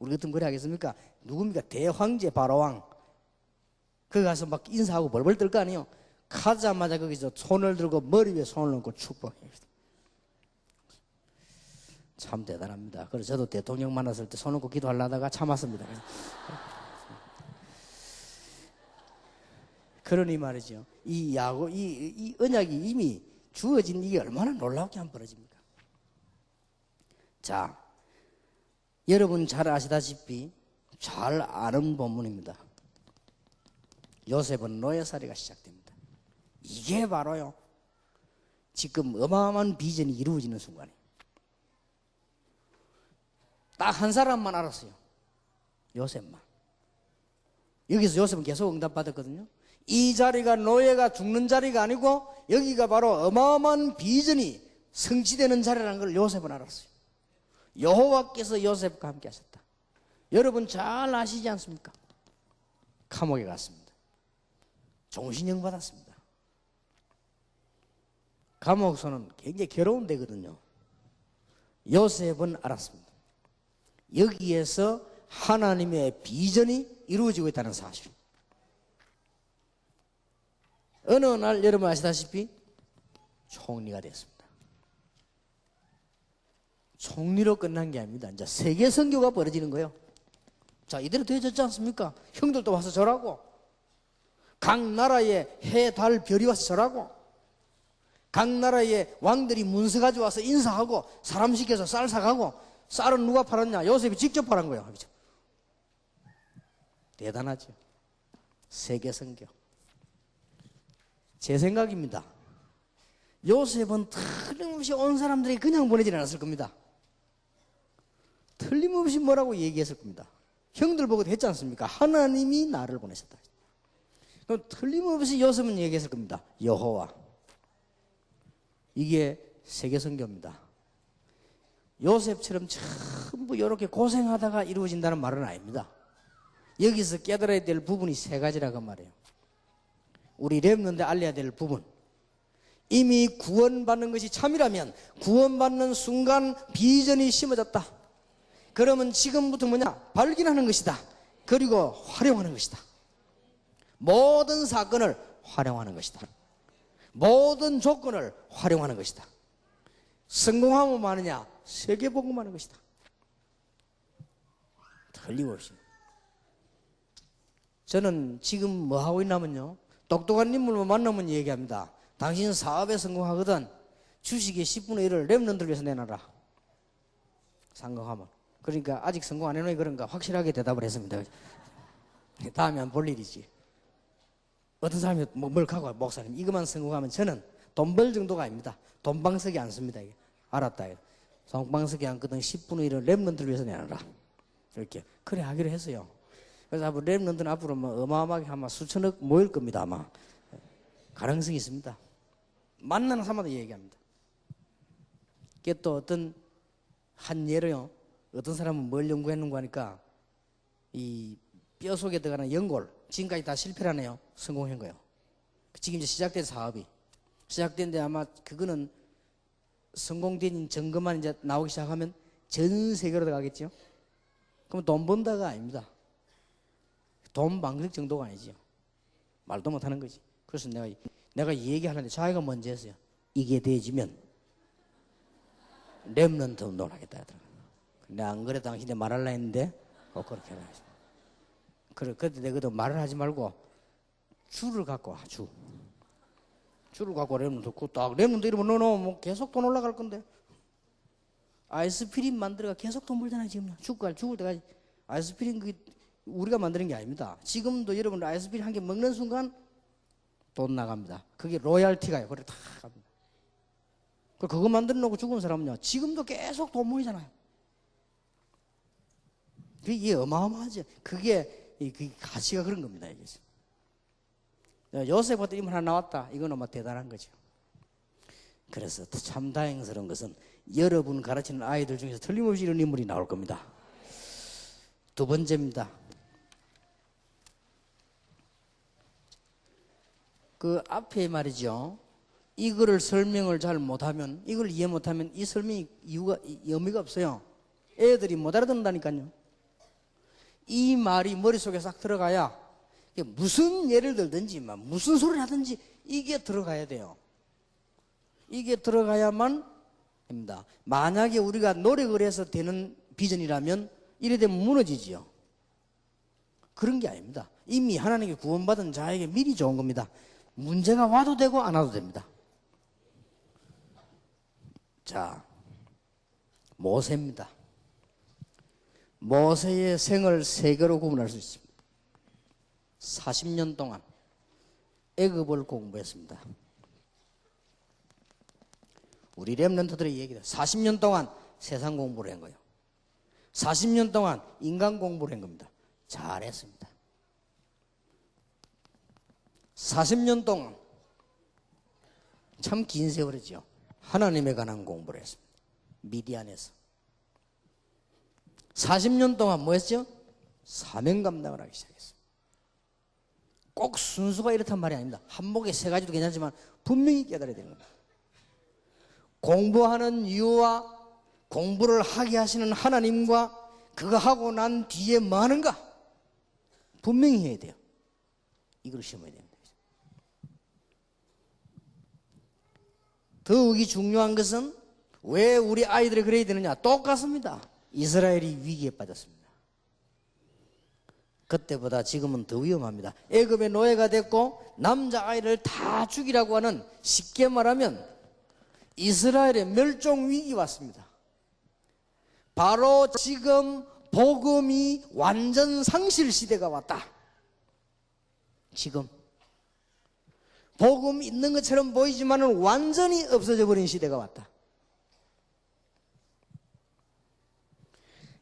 B: 우리 같으면 그래 하겠습니까? 누굽니까? 대황제 바로왕. 거기 가서 막 인사하고 벌벌 떨 거 아니에요. 가자마자 거기서 손을 들고 머리 위에 손을 얹고 축복해요. 참 대단합니다. 그래서 저도 대통령 만났을 때 손 얹고 기도하려다가 참았습니다. 그러니 말이죠. 이 언약이 이미 주어진 이게 얼마나 놀랍게 안 벌어집니까? 자, 여러분 잘 아시다시피 잘 아는 본문입니다. 요셉은 노예살이가 시작됩니다. 이게 바로요 지금 어마어마한 비전이 이루어지는 순간이에요. 딱 한 사람만 알았어요. 요셉만. 여기서 요셉은 계속 응답받았거든요. 이 자리가 노예가 죽는 자리가 아니고 여기가 바로 어마어마한 비전이 성취되는 자리라는 걸 요셉은 알았어요. 여호와께서 요셉과 함께 하셨다. 여러분 잘 아시지 않습니까? 감옥에 갔습니다. 종신형 받았습니다. 감옥소는 굉장히 괴로운 데거든요. 요셉은 알았습니다. 여기에서 하나님의 비전이 이루어지고 있다는 사실. 어느 날 여러분 아시다시피 총리가 됐습니다. 총리로 끝난 게 아닙니다. 이제 세계 선교가 벌어지는 거예요. 자, 이대로 되어졌지 않습니까? 형들도 와서 절하고, 각 나라에 해, 달, 별이 와서 절하고, 각 나라에 왕들이 문서 가져와서 인사하고, 사람 시켜서 쌀 사가고, 쌀은 누가 팔았냐? 요셉이 직접 팔은 거예요. 그렇죠? 대단하죠. 세계 선교. 제 생각입니다. 요셉은 틀림없이 온 사람들이 그냥 보내지 않았을 겁니다. 틀림없이 뭐라고 얘기했을 겁니다. 형들 보고도 했지 않습니까? 하나님이 나를 보내셨다. 그럼 틀림없이 요셉은 얘기했을 겁니다. 여호와. 이게 세계선교입니다. 요셉처럼 전부 이렇게 고생하다가 이루어진다는 말은 아닙니다. 여기서 깨달아야 될 부분이 세 가지라고 말이에요. 우리 렘넌트에 알려야 될 부분. 이미 구원받는 것이 참이라면 구원받는 순간 비전이 심어졌다. 그러면 지금부터 뭐냐? 발견하는 것이다. 그리고 활용하는 것이다. 모든 사건을 활용하는 것이다. 모든 조건을 활용하는 것이다. 성공하면 뭐하느냐? 세계복음하는 것이다. 틀림없이. 저는 지금 뭐 하고 있냐면요, 똑똑한 인물만 만나면 얘기합니다. 당신 사업에 성공하거든 주식의 10분의 1을 렘넌트를 위해서 내놔라. 성공하면. 그러니까 아직 성공 안 해놓으니 그런가 확실하게 대답을 했습니다. 다음에 한번 볼 일이지. 어떤 사람이 뭘 갖고 와요. 목사님 이것만 성공하면 저는 돈 벌 정도가 아닙니다. 돈방석이 안 씁니다. 알았다. 돈방석이 안 거든 10분의 1을 렘넌트를 위해서 내놔라. 이렇게 그래 하기로 했어요. 그래서 앞으로 렘넌트는 앞으로 뭐 어마어마하게 아마 수천억 모일 겁니다. 아마 가능성이 있습니다. 만나는 사람마다 얘기합니다. 이게 또 어떤 한 예로요, 어떤 사람은 뭘 연구했는가 하니까 이 뼈 속에 들어가는 연골, 지금까지 다 실패라네요. 성공한 거예요. 지금 이제 시작된 사업이 시작된데 아마 그거는 성공된 증거만 이제 나오기 시작하면 전 세계로 들어가겠죠. 그럼 돈 번다가 아닙니다. 돈 방석 정도가 아니지요. 말도 못하는 거지. 그래서 내가 얘기하는데 자기가 먼저 했어요. 이게 되어지면 렘넌트 운동을 하겠다 하더라고요. 근데 안 그래도 당신이 말하려 했는데 그렇게 해라. 그래, 그때 내가 말을 하지 말고 줄을 갖고 와. 줄을 갖고 렘넌트 딱 렘넌트 이러면 너는 계속 돈 올라갈 건데. 아이스피린 만들어가 계속 돈 벌잖아요. 지금 죽을 때까지. 아이스피린 그 우리가 만드는 게 아닙니다. 지금도 여러분 아이스피린 한 개 먹는 순간 돈 나갑니다. 그게 로얄티가요. 그래 다 갑니다. 그거 만들어 놓고 죽은 사람은요, 지금도 계속 돈 모이잖아요. 그게 어마어마하죠. 그게 가치가 그런 겁니다. 이게. 요셉부터 이문 하나 나왔다. 이거는 뭐 대단한 거죠. 그래서 참 다행스러운 것은 여러분 가르치는 아이들 중에서 틀림없이 이런 인물이 나올 겁니다. 두 번째입니다. 그 앞에 말이죠. 이거를 설명을 잘 못하면, 이걸 이해 못하면 이 설명이 의미가 없어요. 애들이 못 알아듣는다니까요. 이 말이 머릿속에 싹 들어가야 무슨 예를 들든지 무슨 소리를 하든지 이게 들어가야 돼요. 이게 들어가야만 됩니다. 만약에 우리가 노력을 해서 되는 비전이라면 이래 되면 무너지지요. 그런 게 아닙니다. 이미 하나님께 구원받은 자에게 미리 좋은 겁니다. 문제가 와도 되고 안 와도 됩니다. 자, 모세입니다. 모세의 생을 세 개로 구분할 수 있습니다. 40년 동안 애굽을 공부했습니다. 우리 렘넌트들의 얘기다. 40년 동안 세상 공부를 한 거예요. 40년 동안 인간 공부를 한 겁니다. 잘했습니다. 40년 동안 참 긴 세월이죠. 하나님에 관한 공부를 했습니다. 미디안에서. 40년 동안 뭐 했죠? 사명 감당을 하기 시작했습니다. 꼭 순수가 이렇단 말이 아닙니다. 한목에 세 가지도 괜찮지만 분명히 깨달아야 되는 겁니다. 공부하는 이유와 공부를 하게 하시는 하나님과 그거 하고 난 뒤에 뭐 하는가? 분명히 해야 돼요. 이걸 심어야 됩니다. 더욱이 중요한 것은 왜 우리 아이들이 그래야 되느냐? 똑같습니다. 이스라엘이 위기에 빠졌습니다. 그때보다 지금은 더 위험합니다. 애굽의 노예가 됐고 남자아이를 다 죽이라고 하는, 쉽게 말하면 이스라엘의 멸종 위기가 왔습니다. 바로 지금 복음이 완전 상실 시대가 왔다. 지금 복음 있는 것처럼 보이지만은 완전히 없어져 버린 시대가 왔다.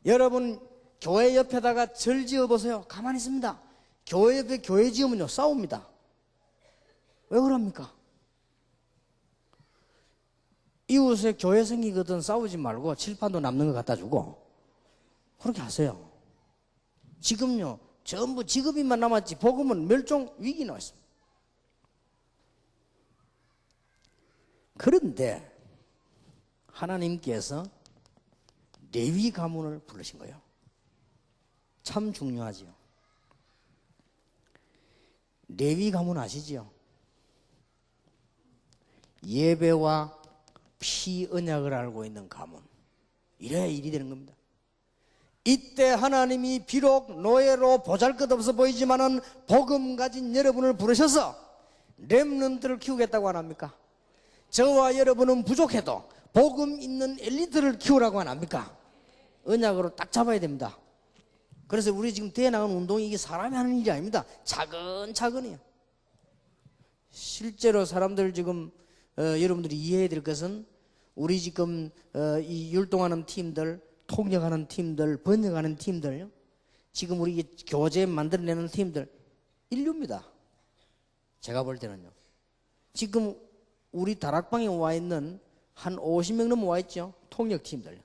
B: 여러분 교회 옆에다가 절 지어보세요. 가만히 있습니다. 교회 옆에 교회 지으면요 싸웁니다. 왜 그럽니까? 이웃에 교회 생기거든 싸우지 말고 칠판도 남는 거 갖다 주고 그렇게 하세요. 지금요 전부 직업인만 남았지 복음은 멸종 위기에 나와 있습니다. 그런데 하나님께서 레위 가문을 부르신 거예요. 참 중요하지요. 레위 가문 아시지요? 예배와 피 언약을 알고 있는 가문. 이래야 일이 되는 겁니다. 이때 하나님이 비록 노예로 보잘것없어 보이지만은 복음 가진 여러분을 부르셔서 렘넌트를 키우겠다고 안 합니까? 저와 여러분은 부족해도 복음 있는 엘리트를 키우라고 안 합니까? 언약으로 딱 잡아야 됩니다. 그래서 우리 지금 대나간 운동이 이게 사람이 하는 일이 아닙니다. 차근차근이요. 실제로 사람들 지금 여러분들이 이해해야 될 것은 우리 지금 이 율동하는 팀들, 통역하는 팀들, 번역하는 팀들요. 지금 우리 교재 만들어내는 팀들 인류입니다. 제가 볼 때는요. 지금 우리 다락방에 와 있는 한 50명 넘어 와 있죠. 통역팀들.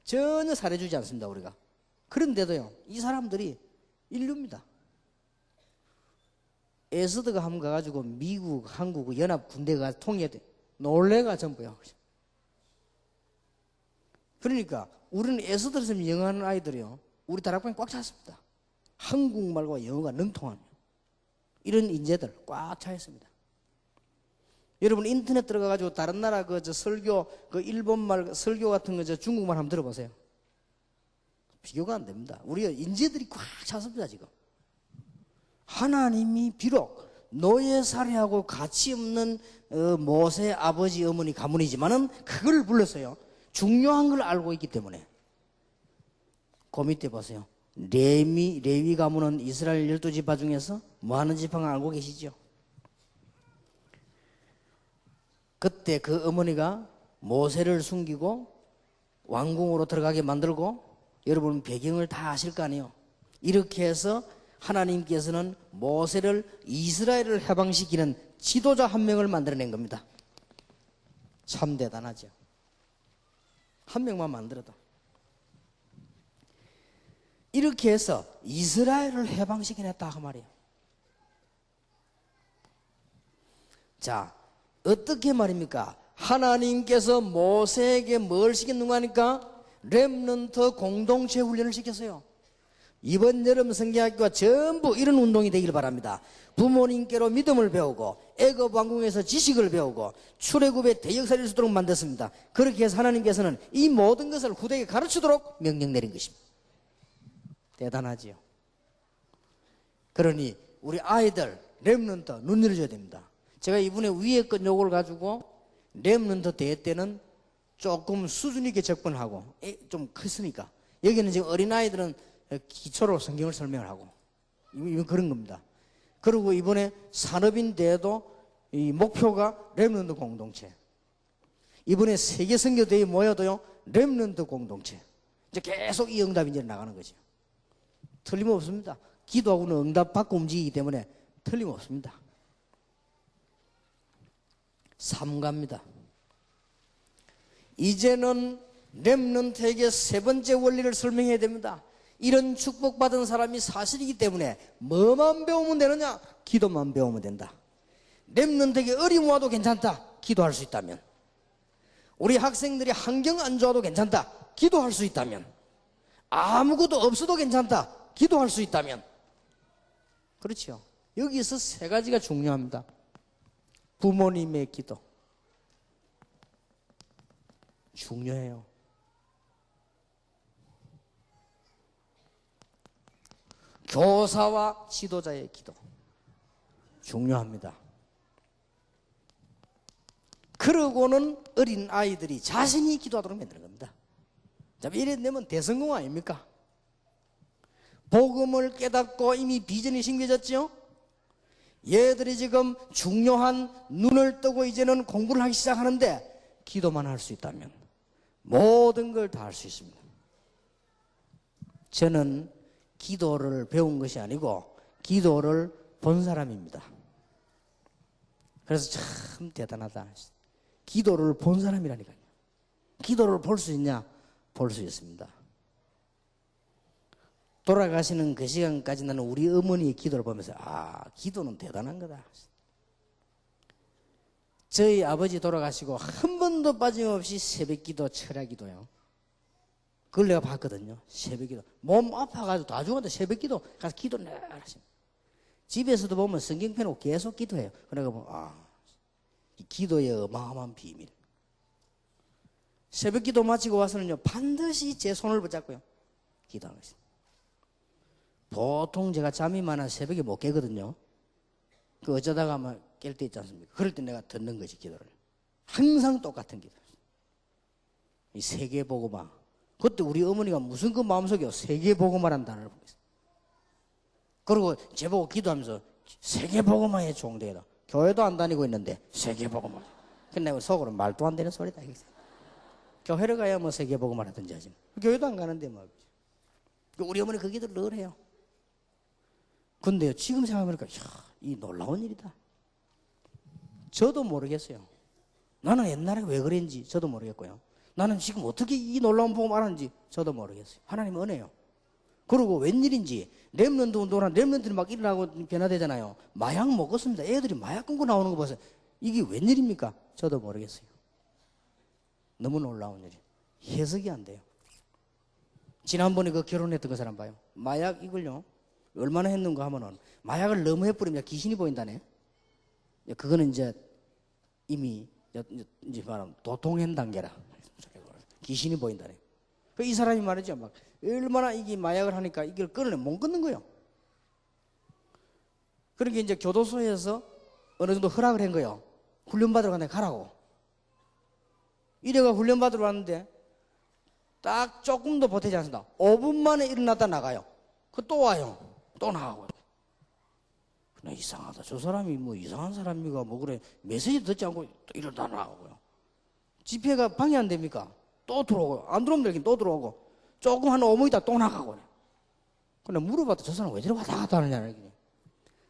B: 전혀 살해주지 않습니다, 우리가. 그런데도요, 이 사람들이 인류입니다. 에스더가 한번 가가지고 미국, 한국, 연합 군대가 통역돼. 놀래가 전부요. 그러니까 우리는 에스더처럼 영어하는 아이들이요. 우리 다락방에 꽉 찼습니다. 한국말과 영어가 능통하며. 이런 인재들 꽉 차 있습니다. 여러분 인터넷 들어가가지고 다른 나라 설교, 일본말 설교 같은 거 중국말 한번 들어보세요. 비교가 안 됩니다. 우리가 인재들이 꽉 찼습니다, 지금. 하나님이 비록 노예 살해하고 가치 없는 모세 아버지 어머니 가문이지만은 그걸 불렀어요. 중요한 걸 알고 있기 때문에. 그 밑에 보세요. 레위 가문은 이스라엘 12지파 중에서 뭐 하는 지파가 알고 계시죠? 그때 그 어머니가 모세를 숨기고 왕궁으로 들어가게 만들고 여러분 배경을 다 아실 거 아니에요. 이렇게 해서 하나님께서는 모세를 이스라엘을 해방시키는 지도자 한 명을 만들어낸 겁니다. 참 대단하죠. 한 명만 만들어도. 이렇게 해서 이스라엘을 해방시켜냈다 그 말이에요. 자, 어떻게 말입니까? 하나님께서 모세에게 뭘 시켰는가 하니까 렘넌트 공동체 훈련을 시켰어요. 이번 여름 성경학교가 전부 이런 운동이 되길 바랍니다. 부모님께로 믿음을 배우고 애굽 왕궁에서 지식을 배우고 출애굽의 대역사를 수 있도록 만들었습니다. 그렇게 해서 하나님께서는 이 모든 것을 후대에게 가르치도록 명령 내린 것입니다. 대단하지요. 그러니 우리 아이들 렘넌트 눈 열어줘야 됩니다. 제가 이번에 위에 것 요걸 가지고 렘넌트 대회 때는 조금 수준 있게 접근하고 좀 컸으니까 여기는 지금 어린아이들은 기초로 성경을 설명을 하고 이건 그런 겁니다. 그리고 이번에 산업인 대회도 이 목표가 렘넌트 공동체. 이번에 세계 선교 대회 모여도요 렘넌트 공동체. 이제 계속 이 응답이 이제 나가는 거죠. 틀림없습니다. 기도하고는 응답 받고 움직이기 때문에 틀림없습니다. 3가입니다. 이제는 렘넌트에게 세 번째 원리를 설명해야 됩니다. 이런 축복받은 사람이 사실이기 때문에 뭐만 배우면 되느냐? 기도만 배우면 된다. 렘넌트에게 어려움 와도 괜찮다. 기도할 수 있다면. 우리 학생들이 환경 안 좋아도 괜찮다. 기도할 수 있다면. 아무것도 없어도 괜찮다. 기도할 수 있다면. 그렇죠. 여기서 세 가지가 중요합니다. 부모님의 기도. 중요해요. 교사와 지도자의 기도. 중요합니다. 그러고는 어린 아이들이 자신이 기도하도록 만드는 겁니다. 자, 이래 되면 대성공 아닙니까? 복음을 깨닫고 이미 비전이 심겨졌죠? 얘들이 지금 중요한 눈을 뜨고 이제는 공부를 하기 시작하는데 기도만 할 수 있다면 모든 걸 다 할 수 있습니다. 저는 기도를 배운 것이 아니고 기도를 본 사람입니다. 그래서 참 대단하다. 기도를 본 사람이라니까요. 기도를 볼 수 있냐? 볼 수 있습니다. 돌아가시는 그 시간까지 나는 우리 어머니의 기도를 보면서 기도는 대단한 거다. 저희 아버지 돌아가시고 한 번도 빠짐없이 새벽기도, 철야기도요. 그걸 내가 봤거든요. 새벽기도. 몸 아파가지고 다 죽었는데 새벽기도 가서 기도 늘 하십니다. 집에서도 보면 성경 펴놓고 계속 기도해요. 그러니까 보면 이 기도의 어마어마한 비밀. 새벽기도 마치고 와서는요 반드시 제 손을 붙잡고요 기도하는 것입니다. 보통 제가 잠이 많아 새벽에 못 깨거든요. 그 어쩌다가 막 깰 때 있지 않습니까? 그럴 때 내가 듣는 거지 기도를. 항상 똑같은 기도. 이 세계복음화. 그때 우리 어머니가 무슨 그 마음속에 세계복음화라는 단어를 보고 있어요. 그리고 제보고 기도하면서 세계복음화의 종되다. 교회도 안 다니고 있는데 세계복음화. 근데 속으로 말도 안 되는 소리다. 교회를 가야 뭐 세계복음화 하든지 하지. 교회도 안 가는데 뭐. 우리 어머니 그 기도를 늘 해요. 근데요 지금 생각해보니까 이 놀라운 일이다. 저도 모르겠어요. 나는 옛날에 왜 그랬는지 저도 모르겠고요. 나는 지금 어떻게 이 놀라운 복음 알았는지 저도 모르겠어요. 하나님 은혜요. 그리고 웬일인지 렘넌트 운동하는 렘넌트들이 막 일어나고 변화되잖아요. 마약 먹었습니다. 애들이 마약 끊고 나오는 거 보세요. 이게 웬일입니까? 저도 모르겠어요. 너무 놀라운 일이에요. 해석이 안 돼요. 지난번에 그 결혼했던 그 사람 봐요. 마약 이걸요 얼마나 했는가 하면은 마약을 너무 해버리면 귀신이 보인다네. 그거는 이제 이미 이제 말하면 도통행 단계라. 귀신이 보인다네. 이 사람이 말이죠. 막 얼마나 이게 마약을 하니까 이걸 끊으려 못 끊는 거예요. 그러니까 이제 교도소에서 어느 정도 허락을 한 거예요. 훈련받으러 간다 가라고. 이래가 훈련받으러 왔는데 딱 조금도 보태지 않습니다. 5분 만에 일어났다 나가요. 또 와요. 또 나가고요. 그냥 이상하다. 저 사람이 뭐 이상한 사람이가 뭐 그래. 메시지 듣지 않고 또 일어나 나가고요. 집회가 방해 안 됩니까? 또 들어오고요. 안 들어오면 되긴 또 들어오고. 조금 한 5분 있다 또 나가고. 근데 물어봤다. 저 사람 왜 저래 왔다 갔다 하느냐.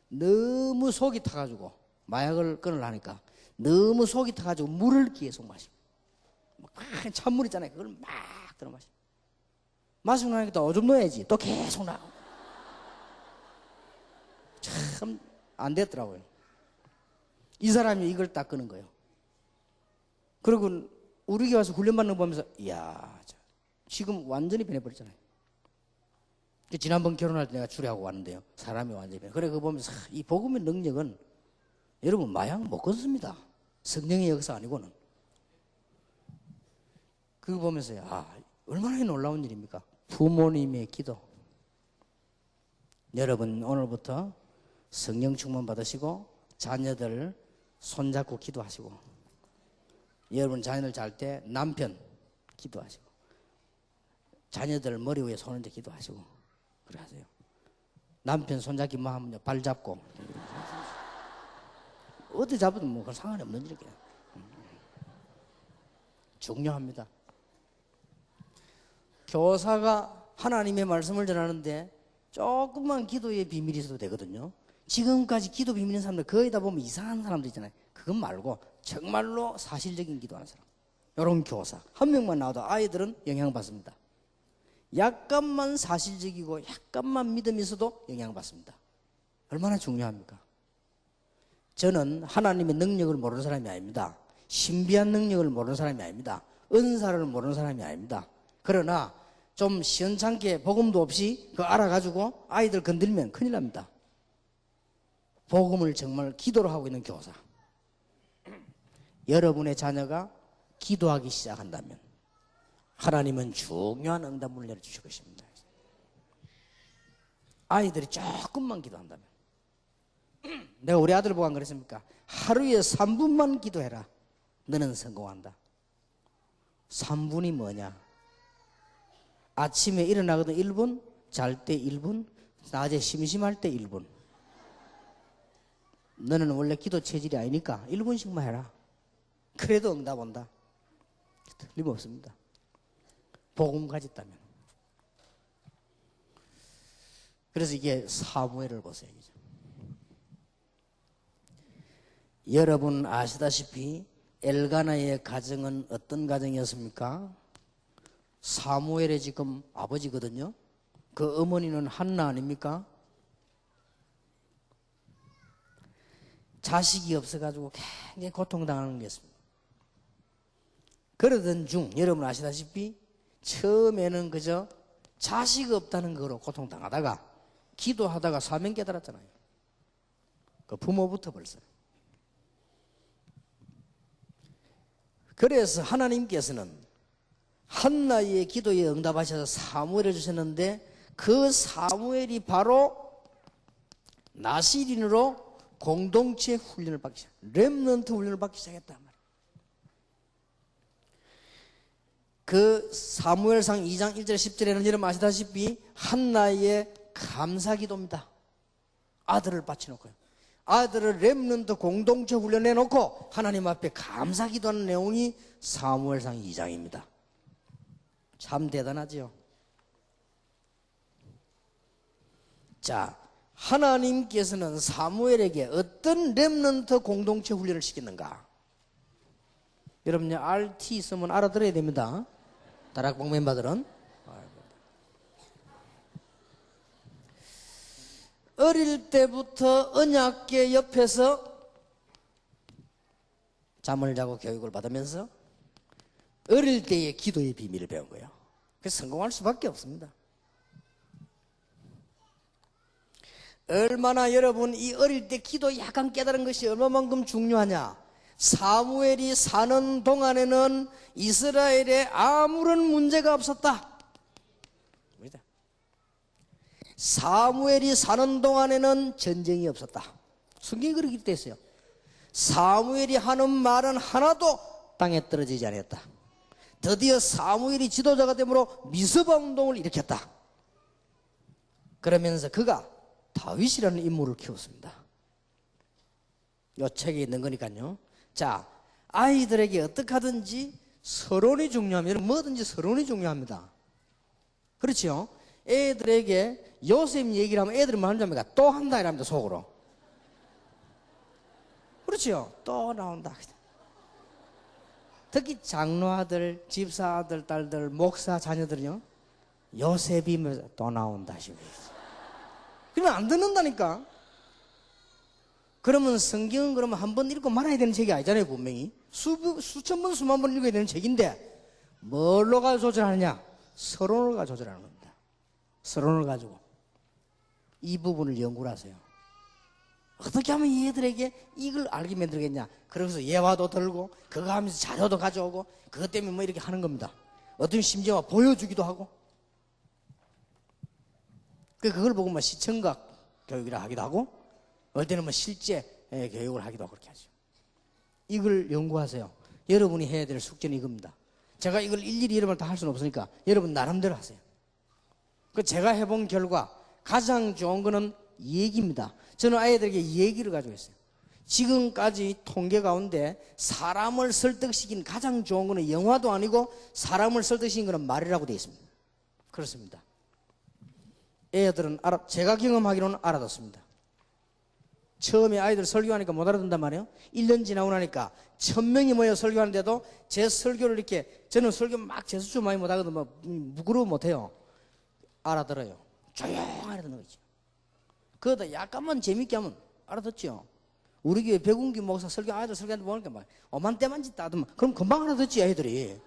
B: 너무 속이 타가지고 마약을 끊으려니까 너무 속이 타가지고 물을 계속 마시고. 찬물 있잖아요. 그걸 막 들어 마시고. 마시고 나니까 또 오줌 넣어야지. 또 계속 나가고. 참 안 됐더라고요. 이 사람이 이걸 딱 끄는 거예요. 그리고 우리 교회 와서 훈련받는 거 보면서 이야 지금 완전히 변해버렸잖아요. 지난번 결혼할 때 내가 주례하고 왔는데요. 사람이 완전히 변해. 그래 그거 보면서 이 복음의 능력은 여러분 마약 못 끊습니다. 성령의 역사 아니고는. 그거 보면서요. 얼마나 놀라운 일입니까? 부모님의 기도. 여러분 오늘부터 성령 충만 받으시고 자녀들 손잡고 기도하시고 여러분 자녀들 잘 때 남편 기도하시고 자녀들 머리 위에 손을 대 기도하시고 그래 하세요. 남편 손잡기만 하면 발 잡고 어디 잡아도 뭐 그건 상관이 없는 일이에요. 중요합니다. 교사가 하나님의 말씀을 전하는데 조금만 기도의 비밀이 있어도 되거든요. 지금까지 기도 비밀 있는 사람들 거의 다 보면 이상한 사람들 있잖아요. 그건 말고 정말로 사실적인 기도하는 사람. 이런 교사 한 명만 나와도 아이들은 영향받습니다. 약간만 사실적이고 약간만 믿음이 있어도 영향받습니다. 얼마나 중요합니까? 저는 하나님의 능력을 모르는 사람이 아닙니다. 신비한 능력을 모르는 사람이 아닙니다. 은사를 모르는 사람이 아닙니다. 그러나 좀 시원찮게 복음도 없이 그거 알아가지고 아이들 건들면 큰일 납니다. 복음을 정말 기도로 하고 있는 교사. 여러분의 자녀가 기도하기 시작한다면 하나님은 중요한 응답을 내려주실 것입니다. 아이들이 조금만 기도한다면 내가 우리 아들 보고 안 그랬습니까? 하루에 3분만 기도해라. 너는 성공한다. 3분이 뭐냐? 아침에 일어나거든 1분, 잘 때 1분, 낮에 심심할 때 1분. 너는 원래 기도 체질이 아니니까 1분씩만 해라. 그래도 응답 온다. 틀림없습니다. 복음 가졌다면. 그래서 이게 사무엘을 보세요. 여러분 아시다시피 엘가나의 가정은 어떤 가정이었습니까? 사무엘의 지금 아버지거든요. 그 어머니는 한나 아닙니까? 자식이 없어가지고 굉장히 고통당하는 게 있습니다. 그러던 중 여러분 아시다시피 처음에는 그저 자식 없다는 거로 고통당하다가 기도하다가 사명 깨달았잖아요. 그 부모부터 벌써. 그래서 하나님께서는 한나의 기도에 응답하셔서 사무엘을 주셨는데 그 사무엘이 바로 나시린으로 공동체 훈련을 받기 시작, 렘넌트 훈련을 받기 시작했단 말이에요. 그 사무엘상 2장 1절 10절에는 여러분 아시다시피 한나의 감사기도입니다. 아들을 바쳐놓고요. 아들을 렘넌트 공동체 훈련해 놓고 하나님 앞에 감사기도하는 내용이 사무엘상 2장입니다. 참 대단하지요. 자, 하나님께서는 사무엘에게 어떤 렘넌트 공동체 훈련을 시켰는가? 여러분 RT 있으면 알아들어야 됩니다. 다락방 멤버들은. 어릴 때부터 언약궤 옆에서 잠을 자고 교육을 받으면서 어릴 때의 기도의 비밀을 배운 거예요. 그래서 성공할 수밖에 없습니다. 얼마나 여러분 이 어릴 때 기도 약간 깨달은 것이 얼마만큼 중요하냐. 사무엘이 사는 동안에는 이스라엘에 아무런 문제가 없었다. 사무엘이 사는 동안에는 전쟁이 없었다. 성경이 그렇게 돼 있어요. 사무엘이 하는 말은 하나도 땅에 떨어지지 않았다. 드디어 사무엘이 지도자가 되므로 미스바 운동을 일으켰다. 그러면서 그가 다윗이라는 인물을 키웠습니다. 이 책에 있는 거니까요. 자, 아이들에게 어떻게 하든지 서론이 중요합니다. 뭐든지 서론이 중요합니다. 그렇죠? 애들에게 요셉 얘기를 하면 애들은 뭐 하는지 또 한다 이랍니다. 속으로. 그렇죠? 또 나온다. 특히 장로아들, 집사아들, 딸들, 목사 자녀들은요, 요셉이 또 나온다 싶어요. 그러면 안 듣는다니까. 그러면 성경은 그러면 한 번 읽고 말아야 되는 책이 아니잖아요. 분명히 수천 번 수만 번 읽어야 되는 책인데 뭘로 가지고 조절하느냐? 서론을 가지고 조절하는 겁니다. 서론을 가지고 이 부분을 연구를 하세요. 어떻게 하면 얘들에게 이걸 알게 만들겠냐? 그래서 예화도 들고 그거 하면서 자료도 가져오고 그것 때문에 뭐 이렇게 하는 겁니다. 어떤 심지어 보여주기도 하고 그걸 보고 뭐 시청각 교육이라 하기도 하고 어떨 때는 뭐 실제 교육을 하기도 하고 그렇게 하죠. 이걸 연구하세요. 여러분이 해야 될 숙제는 이겁니다. 제가 이걸 일일이 여러분 다 할 수는 없으니까 여러분 나름대로 하세요. 그 제가 해본 결과 가장 좋은 거는 얘기입니다. 저는 아이들에게 얘기를 가지고 있어요. 지금까지 통계 가운데 사람을 설득시킨 가장 좋은 거는 영화도 아니고 사람을 설득시킨 거는 말이라고 되어 있습니다. 그렇습니다. 애들은 제가 경험하기로는 알아듣습니다. 처음에 아이들 설교하니까 못 알아듣는단 말이에요. 1년 지나고 나니까 1000명이 모여 설교하는데도 제 설교를 이렇게 저는 설교 막 재수주 많이 못하거든. 뭐 부끄러워 못해요. 알아들어요. 조용히 듣는 거죠. 그러다 약간만 재밌게 하면 알아듣죠. 우리 교회 백운기 목사 설교 아이들 설교하는데 보니까 막 오만때만 짓다 하더만 그럼 금방 알아듣지 애들이.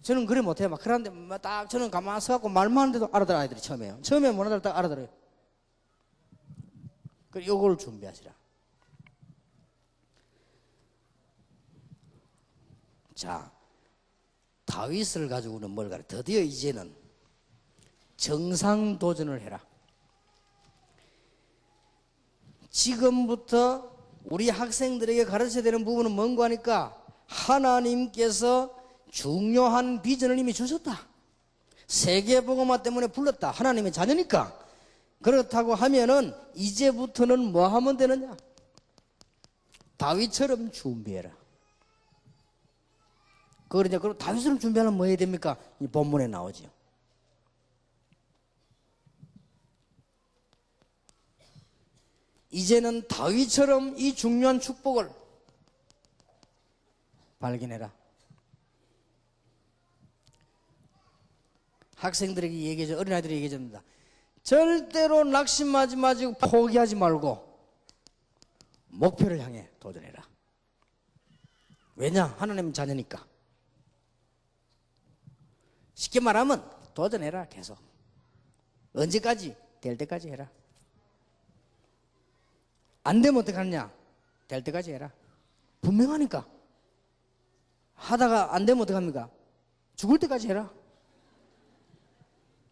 B: 저는 그래 못해요. 막 그런데 딱 저는 가만히 서갖고 말만 하는데도 알아들어 아이들이 처음에요. 처음에 못 알아듣다가 알아들어요. 그 요걸 준비하시라. 자, 다윗을 가지고는 뭘 가르쳐? 드디어 이제는 정상 도전을 해라. 지금부터 우리 학생들에게 가르쳐야 되는 부분은 뭔가 하니까 하나님께서 중요한 비전을 이미 주셨다. 세계복음화 때문에 불렀다. 하나님의 자녀니까. 그렇다고 하면은 이제부터는 뭐 하면 되느냐? 다윗처럼 준비해라. 그걸 이제 그럼 다윗처럼 준비하려면 뭐 해야 됩니까? 이 본문에 나오죠. 이제는 다윗처럼 이 중요한 축복을 발견해라. 학생들에게 얘기해줘, 어린아이들에게 얘기해줍니다. 절대로 낙심하지 마시고 포기하지 말고 목표를 향해 도전해라. 왜냐? 하나님 자녀니까. 쉽게 말하면 도전해라. 계속. 언제까지? 될 때까지 해라. 안 되면 어떡하느냐? 될 때까지 해라. 분명하니까. 하다가 안 되면 어떡합니까? 죽을 때까지 해라.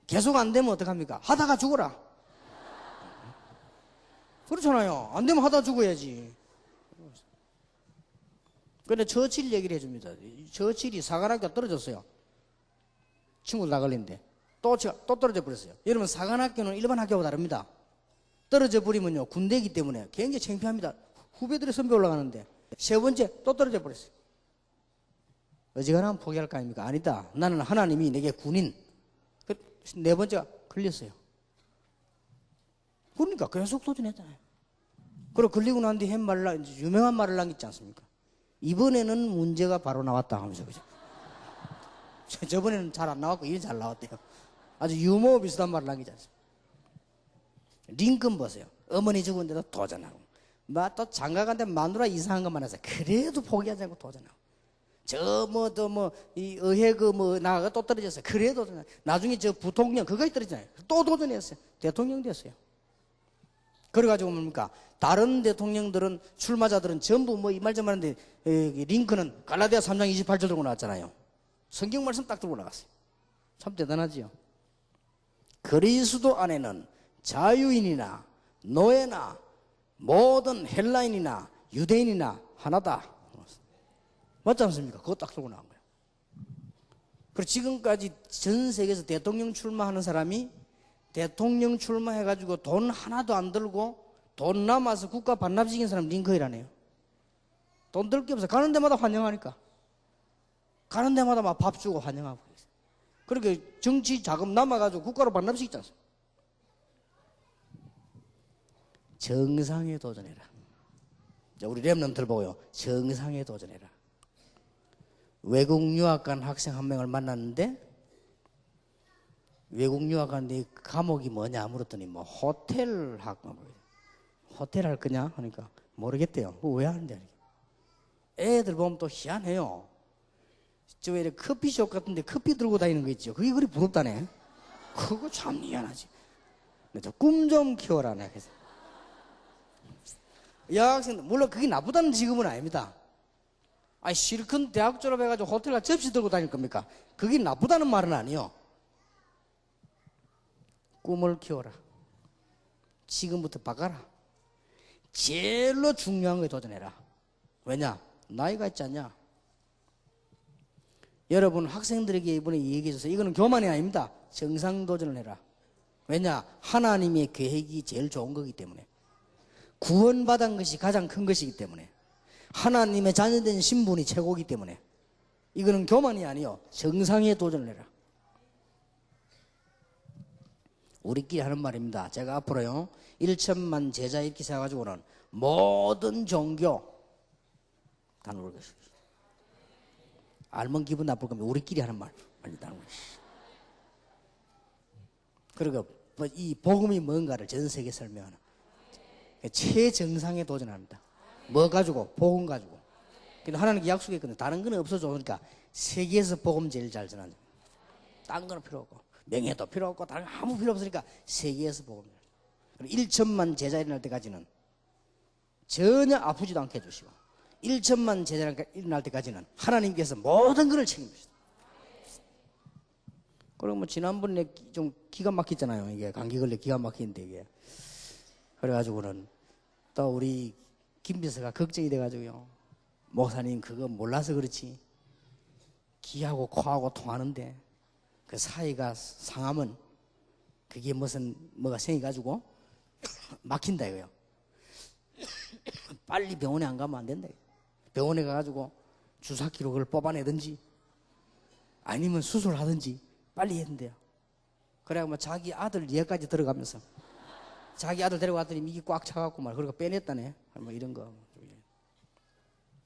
B: 계속 안 되면 어떡합니까? 하다가 죽어라. 그렇잖아요. 안 되면 하다 죽어야지. 근데 처칠 얘기를 해줍니다. 처칠이 사관학교 떨어졌어요. 친구들 다 걸린데. 또 떨어져 버렸어요. 여러분, 사관학교는 일반 학교하고 다릅니다. 떨어져 버리면요, 군대이기 때문에 굉장히 창피합니다. 후배들이 선배 올라가는데. 세 번째, 또 떨어져 버렸어요. 어지간하면 포기할 거 아닙니까? 아니다. 나는 하나님이 내게 군인. 네 번째가 걸렸어요. 그러니까 계속 도전했잖아요. 그리고 걸리고 난 뒤에 유명한 말을 남겼지 않습니까? 이번에는 문제가 바로 나왔다 하면서, 그죠? 저번에는 잘 안 나왔고, 이번엔 잘 나왔대요. 아주 유머 비슷한 말을 남기지 않습니까? 링컨 보세요. 어머니 죽은데도 도전하고. 또 장가간데 마누라 이상한 것만 해서 그래도 포기하지 않고 도전하고. 이 의회 나가가 또 떨어졌어요. 그래도 나중에 저 부통령 그거에 떨어지잖아요. 또 도전했어요. 대통령 됐어요. 그래가지고 뭡니까? 다른 대통령들은, 출마자들은 전부 이 말 저 말인데, 링컨은 갈라디아 3장 28절 들고 나왔잖아요. 성경 말씀 딱 들고 나갔어요. 참 대단하지요. 그리스도 안에는 자유인이나 노예나 모든 헬라인이나 유대인이나 하나다. 맞지 않습니까? 그거 딱 들고 나온 거예요. 그리고 지금까지 전 세계에서 대통령 출마하는 사람이 대통령 출마해가지고 돈 하나도 안 들고 돈 남아서 국가 반납시킨 사람 링컨이라네요. 돈 들 게 없어. 가는 데마다 환영하니까. 가는 데마다 막 밥 주고 환영하고. 그렇게 정치 자금 남아가지고 국가로 반납시키지 않습니까? 정상에 도전해라. 우리 렘넌트들 보고요. 정상에 도전해라. 외국 유학 간 학생 한 명을 만났는데, 외국 유학 가는데 과목이 뭐냐 물었더니 호텔 할 거냐 하니까 모르겠대요. 왜 하는데? 애들 보면 또 희한해요. 저 왜 커피숍 같은데 커피 들고 다니는 거 있죠. 그게 그리 부럽다네. 그거 참 희한하지. 꿈 좀 키워라. 내가 그래서 여학생들, 물론 그게 나쁘다는 직업은 아닙니다. 실컷 대학 졸업해가지고 호텔 가 접시 들고 다닐 겁니까? 그게 나쁘다는 말은 아니요. 꿈을 키워라. 지금부터 바꿔라. 제일로 중요한 거에 도전해라. 왜냐? 나이가 있지 않냐? 여러분, 학생들에게 이번에 얘기해줘서 이거는 교만이 아닙니다. 정상 도전을 해라. 왜냐? 하나님의 계획이 제일 좋은 거기 때문에. 구원받은 것이 가장 큰 것이기 때문에. 하나님의 자녀된 신분이 최고이기 때문에. 이거는 교만이 아니요. 정상에 도전을 해라. 우리끼리 하는 말입니다. 제가 앞으로요 1천만 제자 이렇게 세워가지고는 모든 종교 다 놓을 것입니다. 알면 기분 나쁠 겁니다. 우리끼리 하는 말 아니다. 그리고 이 복음이 뭔가를 전 세계에 설명하는 최정상에 도전합니다. 뭐 가지고? 복음 가지고. 근데 하나님께 약속했거든요. 다른 거는 없어져. 그러니까 세계에서 복음 제일 잘 전하는. 딴 거는 필요 없고 명예도 필요 없고 다른 거 아무 필요 없으니까 세계에서 복음. 1천만 제자 일어날 때까지는 전혀 아프지도 않게 해주시고 1천만 제자가 일어날 때까지는 하나님께서 모든 것을 책임지시다. 그리고 지난번에 좀 기가 막혔잖아요. 이게 감기 걸려 기가 막히는데 이게. 그래가지고는 또 우리 김 비서가 걱정이 돼가지고요. 목사님 그거 몰라서 그렇지. 귀하고 코하고 통하는데 그 사이가 상하면 그게 뭐가 생겨가지고 막힌다 이거요. 빨리 병원에 안 가면 안 된다. 병원에 가가지고 주사 기록을 뽑아내든지 아니면 수술하든지 빨리 해야 된대요. 그래야 자기 아들 예까지 들어가면서 자기 아들 데려갔더니 미기 꽉 차갖고 말 그러고 빼냈다네. 뭐 이런 거.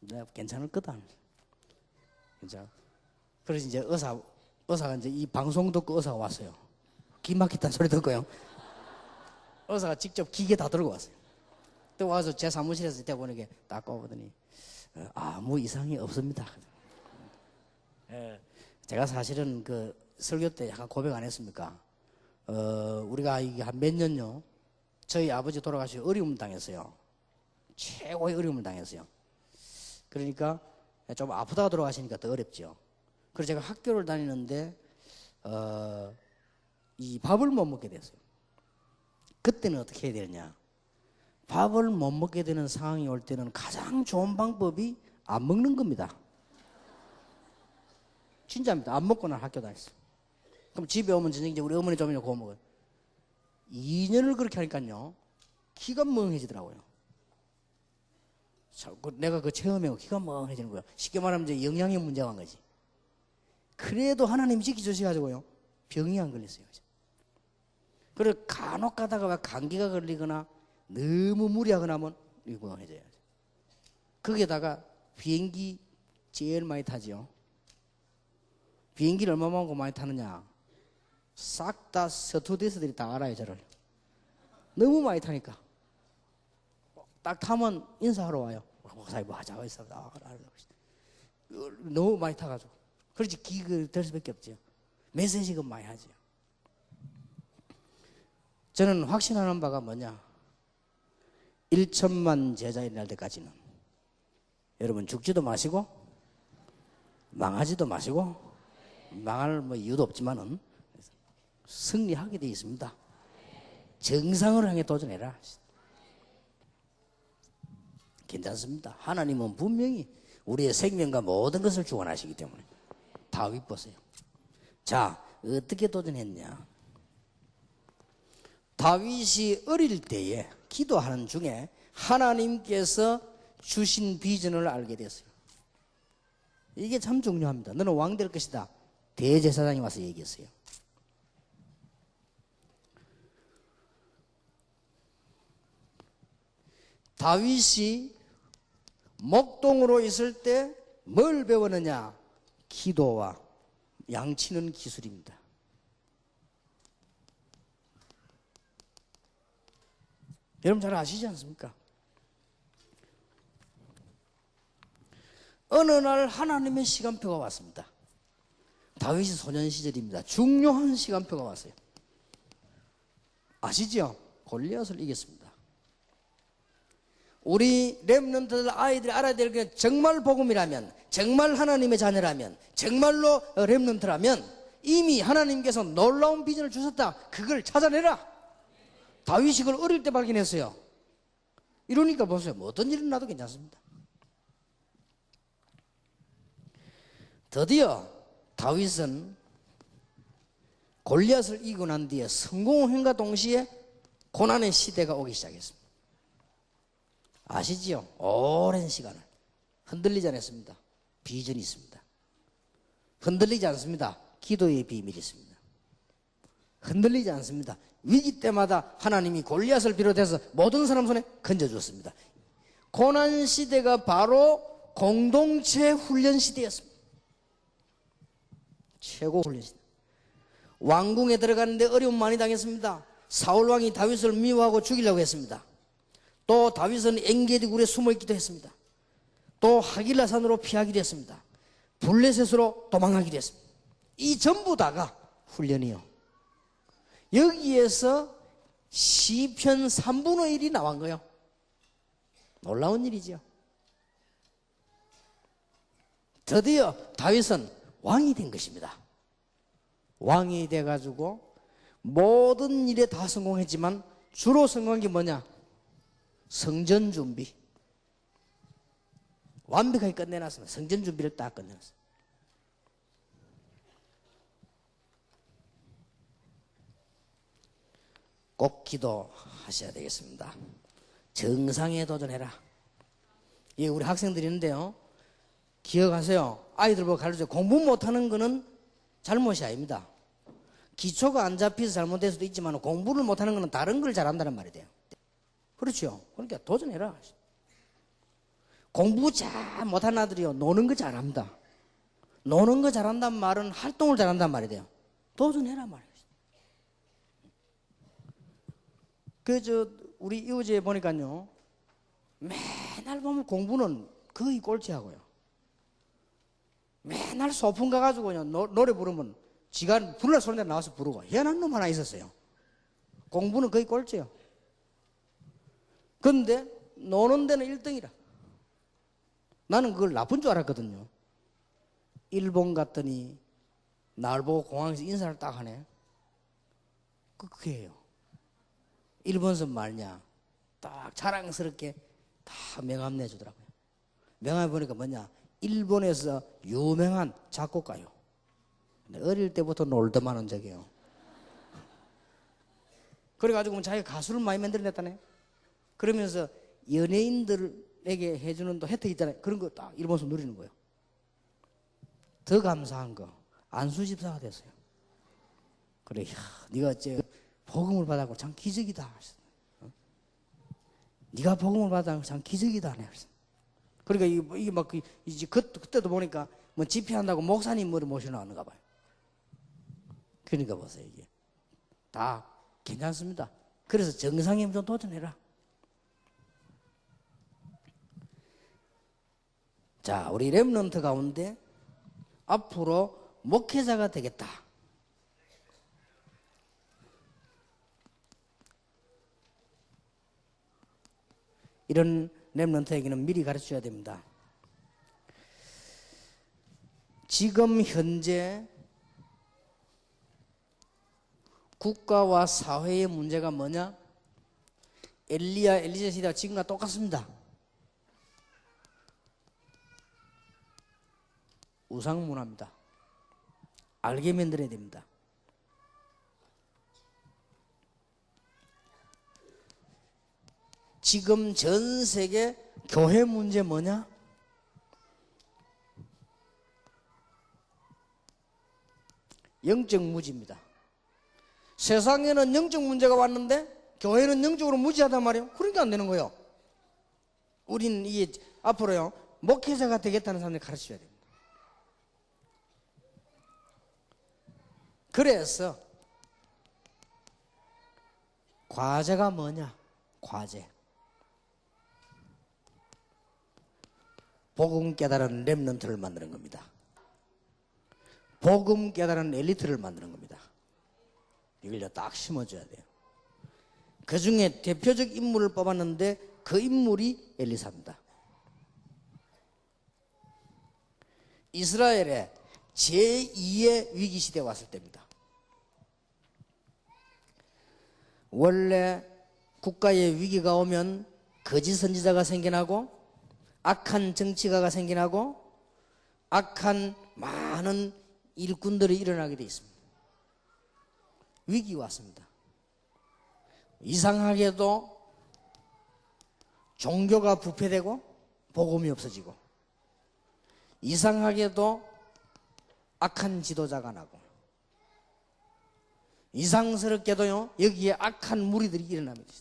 B: 내가 괜찮을 거다. 괜찮아. 그래서 이제 의사가 이제 이 방송 듣고 의사가 왔어요. 기 막혔다는 소리 듣고요. 의사가 직접 기계 다 들고 왔어요. 또 와서 제 사무실에서 이때 보니까 딱 꺼보더니 아무 이상이 없습니다. 제가 사실은 그 설교 때 약간 고백 안 했습니까? 우리가 이게 한 몇 년요. 저희 아버지 돌아가시고 어려움을 당했어요. 최고의 어려움을 당했어요. 그러니까 좀 아프다가 돌아가시니까 더 어렵죠. 그래서 제가 학교를 다니는데 이 밥을 못 먹게 됐어요. 그때는 어떻게 해야 되느냐? 밥을 못 먹게 되는 상황이 올 때는 가장 좋은 방법이 안 먹는 겁니다. 진짜입니다. 안 먹고 난 학교 다녔어요. 그럼 집에 오면 저녁에 우리 어머니 좀 구워 먹어요. 2년을 그렇게 하니까요, 기가 멍해지더라고요. 내가 그 체험하고 기가 멍해지는 거예요. 쉽게 말하면 이제 영양의 문제가 한 거지. 그래도 하나님이 지켜주셔가지고요, 병이 안 걸렸어요. 그리고 간혹 가다가 감기가 걸리거나 너무 무리하거나 하면 이거 멍해져야죠. 거기에다가 비행기 제일 많이 타죠. 비행기를 얼마만큼 많이 타느냐? 싹 다 스튜어디스들이 다 알아요, 저를. 너무 많이 타니까. 딱 타면 인사하러 와요. 목사님 뭐 하자고 했어. 너무 많이 타가지고. 그렇지, 기가 될 수밖에 없죠. 메시지가 많이 하죠. 저는 확신하는 바가 뭐냐? 1천만 제자인 날 때까지는 여러분 죽지도 마시고 망하지도 마시고 망할 뭐 이유도 없지만은 승리하게 되어 있습니다. 정상을 향해 도전해라. 괜찮습니다. 하나님은 분명히 우리의 생명과 모든 것을 주관하시기 때문에. 다윗 보세요. 자, 어떻게 도전했냐? 다윗이 어릴 때에 기도하는 중에 하나님께서 주신 비전을 알게 됐어요. 이게 참 중요합니다. 너는 왕 될 것이다. 대제사장이 와서 얘기했어요. 다윗이 목동으로 있을 때 뭘 배웠느냐? 기도와 양치는 기술입니다. 여러분 잘 아시지 않습니까? 어느 날 하나님의 시간표가 왔습니다. 다윗이 소년 시절입니다. 중요한 시간표가 왔어요. 아시죠? 골리앗을 이겼습니다. 우리 렘넌트들 아이들이 알아야 될 게 정말 복음이라면, 정말 하나님의 자녀라면, 정말로 렘넌트라면 이미 하나님께서 놀라운 비전을 주셨다. 그걸 찾아내라. 다윗이 그걸 어릴 때 발견했어요. 이러니까 보세요. 뭐 어떤 일이 나도 괜찮습니다. 드디어 다윗은 골리앗을 이기고 난 뒤에 성공함과 동시에 고난의 시대가 오기 시작했습니다. 아시지요? 오랜 시간을 흔들리지 않았습니다. 비전이 있습니다. 흔들리지 않습니다. 기도의 비밀이 있습니다. 흔들리지 않습니다. 위기 때마다 하나님이 골리앗을 비롯해서 모든 사람 손에 건져주었습니다. 고난 시대가 바로 공동체 훈련 시대였습니다. 최고 훈련 시대. 왕궁에 들어가는데 어려움 많이 당했습니다. 사울 왕이 다윗을 미워하고 죽이려고 했습니다. 또 다윗은 엔게디 굴에 숨어있기도 했습니다. 또 하길라산으로 피하기도 했습니다. 블레셋으로 도망가기도 했습니다. 이 전부 다가 훈련이요. 여기에서 시편 3분의 1이 나온 거예요. 놀라운 일이죠. 드디어 다윗은 왕이 된 것입니다. 왕이 돼가지고 모든 일에 다 성공했지만 주로 성공한 게 뭐냐? 성전 준비. 완벽하게 끝내놨습니다. 성전 준비를 딱 끝내놨습니다. 꼭 기도하셔야 되겠습니다. 정상에 도전해라. 예, 우리 학생들이 있는데요. 기억하세요. 아이들 보고 가르쳐 공부 못하는 거는 잘못이 아닙니다. 기초가 안 잡혀서 잘못될 수도 있지만 공부를 못하는 것은 다른 걸 잘한다는 말이 돼요. 그렇죠. 그러니까 도전해라. 공부 잘 못하는 아들이요, 노는 거 잘합니다. 노는 거 잘한다는 말은 활동을 잘한다는 말이 돼요. 도전해라 말이에요. 우리 이웃에 보니까요, 맨날 보면 공부는 거의 꼴찌하고요. 맨날 소풍 가가지고요, 노래 부르면 지가 불날 소리 나와서 부르고, 희한한 놈 하나 있었어요. 공부는 거의 꼴찌예요. 그런데 노는 데는 1등이라. 나는 그걸 나쁜 줄 알았거든요. 일본 갔더니 날 보고 공항에서 인사를 딱 하네. 그게요. 일본서 말냐, 딱 자랑스럽게 다 명함 내주더라고요. 명함 보니까 뭐냐, 일본에서 유명한 작곡가요. 근데 어릴 때부터 놀더만한 적이에요. 그래가지고 자기가 가수를 많이 만들어냈다네. 그러면서 연예인들에게 해주는 또 혜택 있잖아요. 그런 거 딱 일본에서 누리는 거예요. 더 감사한 거, 안수 집사가 됐어요. 그래, 네가 어째 복음을 받았고 참 기적이다. 네가 복음을 받았고 참 기적이다. 그러니까 이게 막 이제 그때도 보니까 뭐 집회한다고 목사님을 모셔놓는가 봐요. 그러니까 보세요, 이게 다 괜찮습니다. 그래서 정상에 좀 도전해라. 자, 우리 렘넌트 가운데 앞으로 목회자가 되겠다. 이런 렘넌트에게는 미리 가르쳐야 됩니다. 지금 현재 국가와 사회의 문제가 뭐냐? 엘리야, 엘리자 시대가 지금과 똑같습니다. 우상문화입니다. 알게 만들어야 됩니다. 지금 전 세계 교회 문제 뭐냐? 영적 무지입니다. 세상에는 영적 문제가 왔는데 교회는 영적으로 무지하단 말이에요. 그러니까 안 되는 거예요. 우리는 이게 앞으로요, 목회자가 되겠다는 사람들 가르쳐야 됩니다. 그래서 과제가 뭐냐? 과제. 복음 깨달은 렘넌트를 만드는 겁니다. 복음 깨달은 엘리트를 만드는 겁니다. 이걸 딱 심어줘야 돼요. 그 중에 대표적 인물을 뽑았는데 그 인물이 엘리사입니다. 이스라엘의 제2의 위기시대에 왔을 때입니다. 원래 국가에 위기가 오면 거짓 선지자가 생겨나고 악한 정치가가 생겨나고 악한 많은 일꾼들이 일어나게 되어 있습니다. 위기가 왔습니다. 이상하게도 종교가 부패되고 복음이 없어지고, 이상하게도 악한 지도자가 나고, 이상스럽게도요, 여기에 악한 무리들이 일어납니다.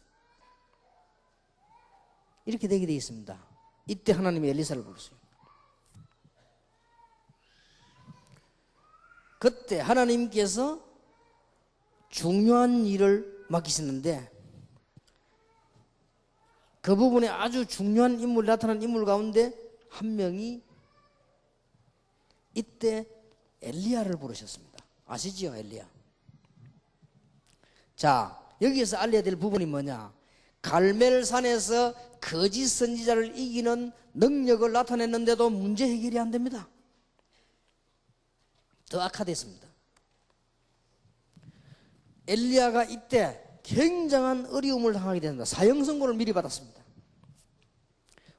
B: 이렇게 되게 되어 있습니다. 이때 하나님이 엘리사를 부르세요. 그때 하나님께서 중요한 일을 맡기셨는데, 그 부분에 아주 중요한 인물이 나타난 인물 가운데 한 명이 이때 엘리야를 부르셨습니다. 아시지요, 엘리야? 자, 여기에서 알려야 될 부분이 뭐냐? 갈멜산에서 거짓 선지자를 이기는 능력을 나타냈는데도 문제 해결이 안 됩니다. 더 악화됐습니다. 엘리야가 이때 굉장한 어려움을 당하게 됩니다. 사형 선고를 미리 받았습니다.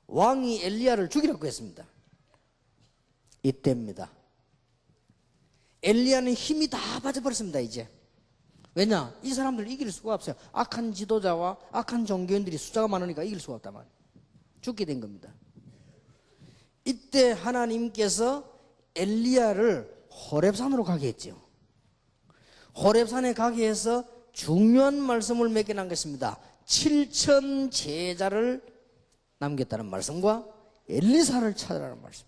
B: 왕이 엘리야를 죽이라고 했습니다. 이때입니다. 엘리야는 힘이 다 빠져버렸습니다. 이제 왜냐? 이 사람들 이길 수가 없어요. 악한 지도자와 악한 종교인들이 숫자가 많으니까 이길 수가 없단 말이에요. 죽게 된 겁니다. 이때 하나님께서 엘리야를 호렙산으로 가게 했죠. 호렙산에 가기 위해서 중요한 말씀을 맺게 남겼습니다. 7천 제자를 남겼다는 말씀과 엘리사를 찾으라는 말씀.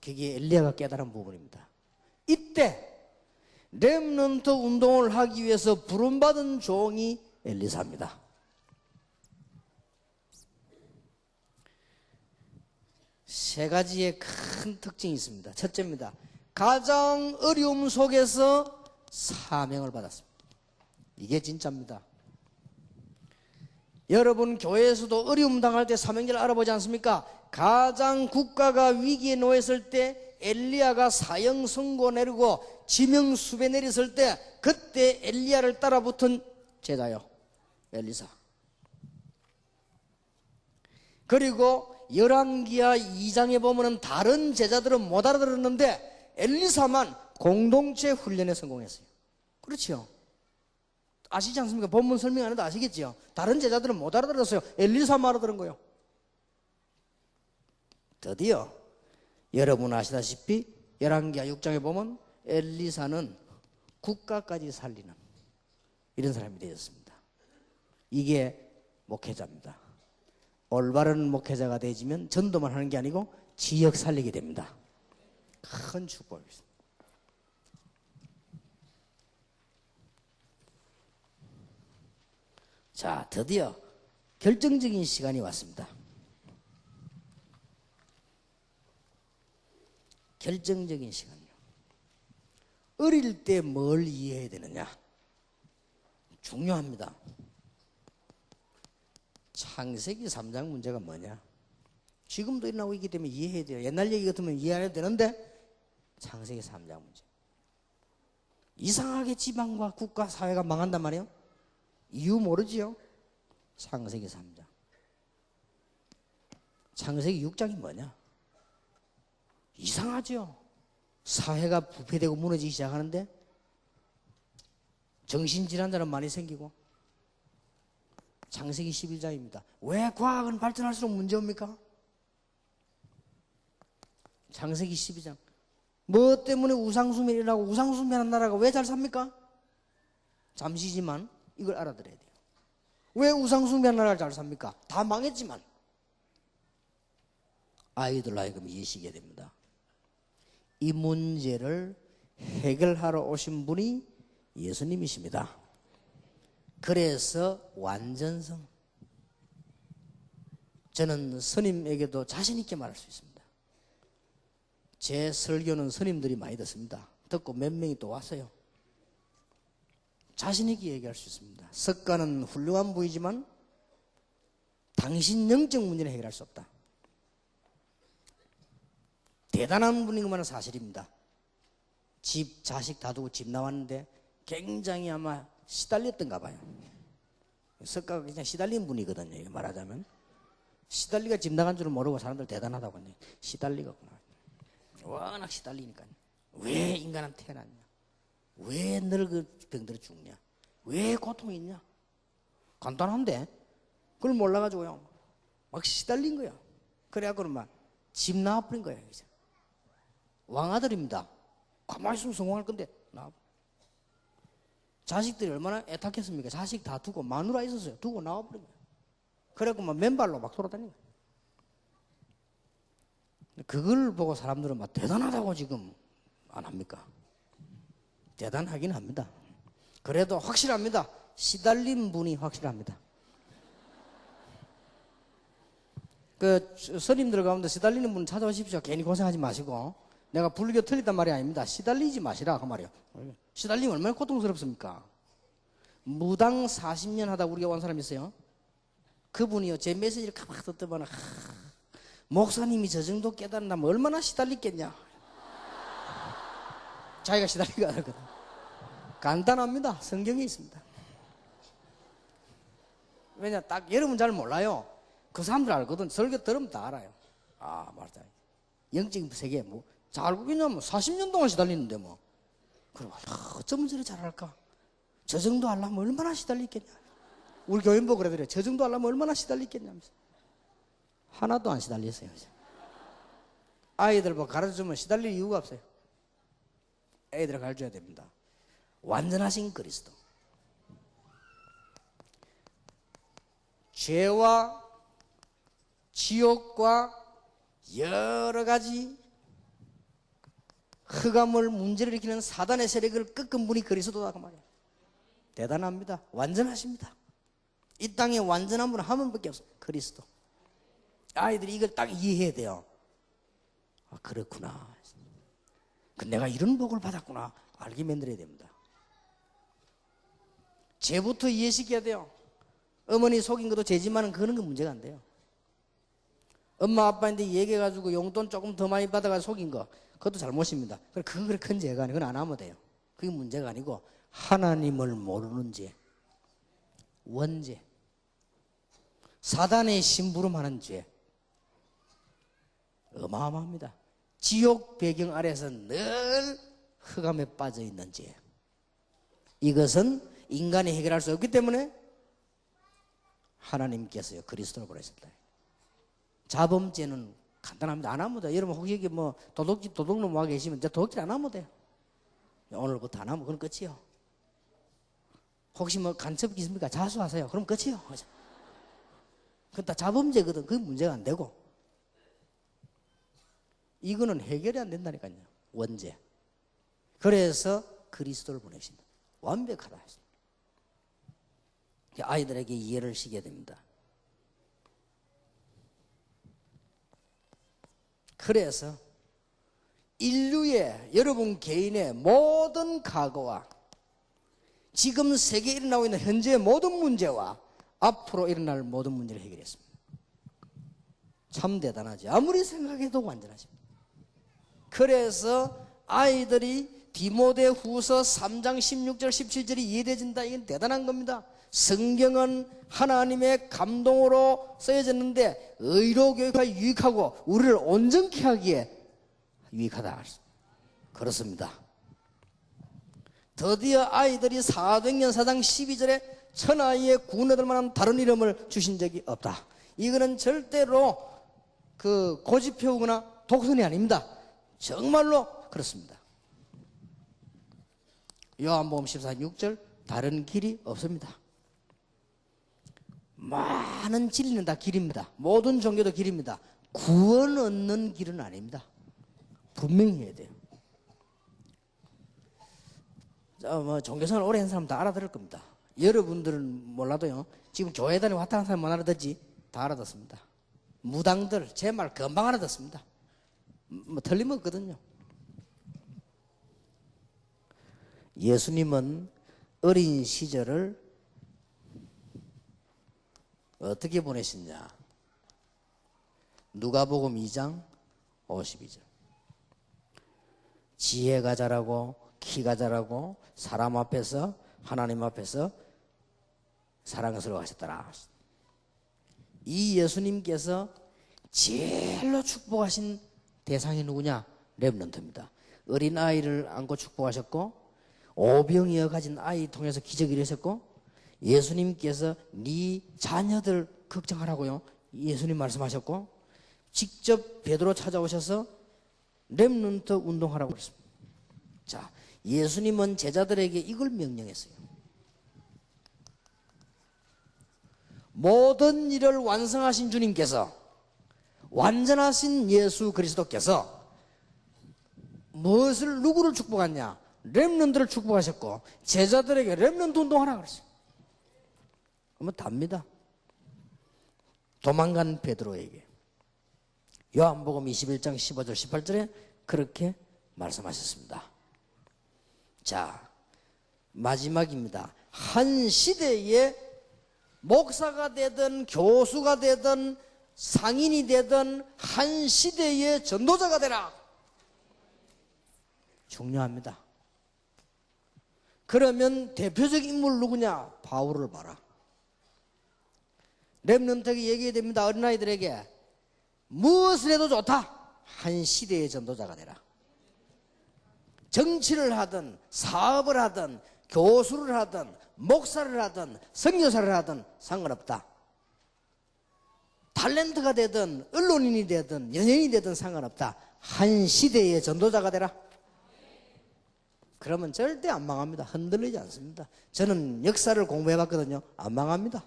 B: 그게 엘리야가 깨달은 부분입니다. 이때 렘넌트 운동을 하기 위해서 부름받은 종이 엘리사입니다. 세 가지의 큰 특징이 있습니다. 첫째입니다. 가장 어려움 속에서 사명을 받았습니다. 이게 진짜입니다. 여러분 교회에서도 어려움 당할 때 사명제를 알아보지 않습니까? 가장 국가가 위기에 놓였을 때 엘리야가 사형 선고 내리고 지명수배 내렸을 때 그때 엘리야를 따라붙은 제자요, 엘리사. 그리고 열왕기하 2장에 보면은 다른 제자들은 못 알아들었는데 엘리사만 공동체 훈련에 성공했어요. 그렇죠? 아시지 않습니까? 본문 설명 안 해도 아시겠죠? 다른 제자들은 못 알아들었어요. 엘리사만 알아들은 거예요. 드디어 여러분 아시다시피 열왕기하 6장에 보면 엘리사는 국가까지 살리는 이런 사람이 되었습니다. 이게 목회자입니다. 올바른 목회자가 되지면 전도만 하는 게 아니고 지역 살리게 됩니다. 큰 축복입니다. 자, 드디어 결정적인 시간이 왔습니다. 결정적인 시간이요. 어릴 때 뭘 이해해야 되느냐? 중요합니다. 창세기 3장 문제가 뭐냐? 지금도 일어나고 있기 때문에 이해해야 돼요. 옛날 얘기 같으면 이해 안 해도 되는데 창세기 3장 문제. 이상하게 지방과 국가 사회가 망한단 말이에요. 이유 모르지요? 창세기 3장. 창세기 6장이 뭐냐? 이상하죠? 사회가 부패되고 무너지기 시작하는데 정신질환자는 많이 생기고. 창세기 11장입니다. 왜 과학은 발전할수록 문제입니까? 창세기 12장. 뭐 때문에 우상숭배를 일어나고 우상숭배하는 나라가 왜 잘 삽니까? 잠시지만 이걸 알아들어야 돼요. 왜 우상숭배하는 나라가 잘 삽니까? 다 망했지만. 아이들 하여금 이해시켜야 됩니다. 이 문제를 해결하러 오신 분이 예수님이십니다. 그래서 완전성. 저는 스님에게도 자신 있게 말할 수 있습니다. 제 설교는 스님들이 많이 듣습니다. 듣고 몇 명이 또 왔어요. 자신 있게 얘기할 수 있습니다. 석가는 훌륭한 분이지만 당신 영적 문제는 해결할 수 없다. 대단한 분인 것만은 사실입니다. 집, 자식 다 두고 집 나왔는데 굉장히 아마 시달렸던가 봐요. 석가가 그냥 시달린 분이거든요. 말하자면 시달리가 집 나간 줄은 모르고 사람들 대단하다고 하네. 시달리겠구나. 워낙 시달리니까요. 왜 인간은 태어났냐? 왜 늙어 병들어 죽냐? 왜 고통이 있냐? 간단한데 그걸 몰라가지고요 막 시달린 거야. 그래갖고는 막 집 나와버린 거야. 이제. 왕아들입니다. 가만히 있으면 성공할 건데 나와. 자식들이 얼마나 애타했습니까? 자식 다 두고 마누라 있었어요. 두고 나와버린 거예요. 그래갖고 막 맨발로 막 돌아다니는 거예요. 그걸 보고 사람들은 막 대단하다고 지금 안 합니까? 대단하긴 합니다. 그래도 확실합니다. 시달린 분이 확실합니다. 그 스님들 가운데 시달리는 분 찾아오십시오. 괜히 고생하지 마시고. 내가 불교 틀리단 말이 아닙니다. 시달리지 마시라 그 말이에요. 시달리면 얼마나 고통스럽습니까? 무당 40년 하다 우리가 온 사람이 있어요. 그분이요 제 메시지를 가만히 듣더만 목사님이 저 정도 깨달은다면 얼마나 시달리겠냐. 자기가 시달리가 않거든. 간단합니다. 성경에 있습니다. 왜냐 딱 여러분 잘 몰라요. 그 사람들 알거든. 설교 들으면 다 알아요. 아 맞다. 영적인 세계 뭐 잘 알고 있냐면 40년 동안 시달리는데 뭐. 그리고 어쩌면 저리 잘할까? 저 정도 하려면 얼마나 시달리겠냐. 우리 교인 보고 그러더래요. 저 정도 하려면 얼마나 시달리겠냐면서. 하나도 안 시달렸어요. 아이들 뭐 가르쳐주면 시달릴 이유가 없어요. 애들을 가르쳐야 됩니다. 완전하신 그리스도. 죄와 지옥과 여러 가지 흑암을 문제를 일으키는 사단의 세력을 꺾은 분이 그리스도다 그 말이에요. 대단합니다. 완전하십니다. 이 땅에 완전한 분은 한 분밖에 없어요. 그리스도. 아이들이 이걸 딱 이해해야 돼요. 아, 그렇구나. 내가 이런 복을 받았구나. 알게 만들어야 됩니다. 죄부터 이해시켜야 돼요. 어머니 속인 것도 죄지만은 그런 건 문제가 안 돼요. 엄마 아빠한테 얘기해가지고 용돈 조금 더 많이 받아가지고 속인 거, 그것도 잘못입니다. 그건 그렇게 큰 죄가 아니고, 그건 안 하면 돼요. 그게 문제가 아니고, 하나님을 모르는 죄, 원죄, 사단의 심부름하는 죄, 어마어마합니다. 지옥 배경 아래서 늘 흑암에 빠져 있는 죄. 이것은 인간이 해결할 수 없기 때문에 하나님께서요 그리스도를 보내셨다. 자범죄는 간단합니다. 안 하면 돼요. 여러분 혹시 여기 뭐 도둑놈 와 계시면 이제 도둑질 안 하면 돼요. 오늘부터 안 하면 그건 끝이요. 혹시 뭐 간첩 있습니까? 자수하세요. 그럼 끝이요. 그건 다 자범죄거든. 그게 문제가 안 되고. 이거는 해결이 안 된다니까요. 원죄. 그래서 그리스도를 보내신다. 완벽하다. 아이들에게 이해를 시켜야 됩니다. 그래서 인류의 여러분 개인의 모든 과거와 지금 세계에 일어나고 있는 현재의 모든 문제와 앞으로 일어날 모든 문제를 해결했습니다. 참 대단하지. 아무리 생각해도 완전하십니다. 그래서 아이들이 디모데후서 3장 16절 17절이 이해되진다. 이건 대단한 겁니다. 성경은 하나님의 감동으로 쓰여졌는데 의로 교육하기 유익하고 우리를 온전케 하기에 유익하다. 그렇습니다. 드디어 아이들이 사도행전 4장 12절에 천하에 구원받을 만한 다른 이름을 주신 적이 없다. 이거는 절대로 그 고집 피우거나 독선이 아닙니다. 정말로 그렇습니다. 요한복음 14장 6절 다른 길이 없습니다. 많은 진리는 다 길입니다. 모든 종교도 길입니다. 구원 얻는 길은 아닙니다. 분명히 해야 돼요. 종교생활 오래 한 사람 다 알아들을 겁니다. 여러분들은 몰라도요. 지금 교회 다니고 왔다 간 사람 못 알아듣지? 다 알아듣습니다. 무당들 제 말 금방 알아듣습니다. 틀림없거든요. 예수님은 어린 시절을 어떻게 보내셨냐? 누가복음 2장 52절. 지혜가 자라고 키가 자라고 사람 앞에서 하나님 앞에서 사랑스러워 하셨더라. 이 예수님께서 제일로 축복하신 대상이 누구냐? 렘넌트입니다. 어린아이를 안고 축복하셨고 오병이어 가진 아이 통해서 기적을 이루셨고 예수님께서 네 자녀들 걱정하라고요. 예수님 말씀하셨고 직접 베드로 찾아오셔서 렘넌트 운동하라고 그랬습니다. 자, 예수님은 제자들에게 이걸 명령했어요. 모든 일을 완성하신 주님께서 완전하신 예수 그리스도께서 무엇을 누구를 축복하냐? 렘넌트를 축복하셨고 제자들에게 렘넌트 운동하라 그랬어요. 그러면 답니다. 도망간 베드로에게 요한복음 21장 15절 18절에 그렇게 말씀하셨습니다. 자, 마지막입니다. 한 시대에 목사가 되든 교수가 되든 상인이 되든 한 시대의 전도자가 되라. 중요합니다. 그러면 대표적 인물 누구냐? 바울을 봐라. 렘넌트에게 얘기해야 됩니다. 어린아이들에게 무엇을 해도 좋다. 한 시대의 전도자가 되라. 정치를 하든 사업을 하든 교수를 하든 목사를 하든 선교사를 하든 상관없다. 탤런트가 되든 언론인이 되든 연예인이 되든 상관없다. 한 시대의 전도자가 되라.
A: 그러면 절대 안 망합니다. 흔들리지 않습니다. 저는 역사를 공부해봤거든요. 안 망합니다.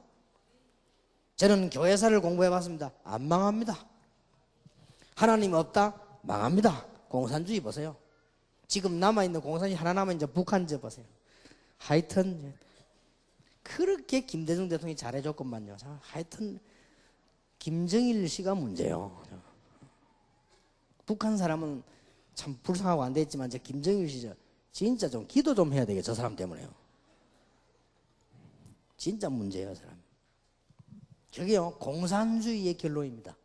A: 저는 교회사를 공부해봤습니다. 안 망합니다. 하나님 없다? 망합니다. 공산주의 보세요. 지금 남아있는 공산주의 하나 남아있는 북한제 보세요. 하여튼 그렇게 김대중 대통령이 잘해줬건만요. 하여튼 김정일 씨가 문제예요. 북한 사람은 참 불쌍하고 안 됐지만 저 김정일 씨 진짜 좀 기도 좀 해야 되겠죠. 저 사람 때문에요. 진짜 문제예요. 저 사람. 저게요 공산주의의 결론입니다.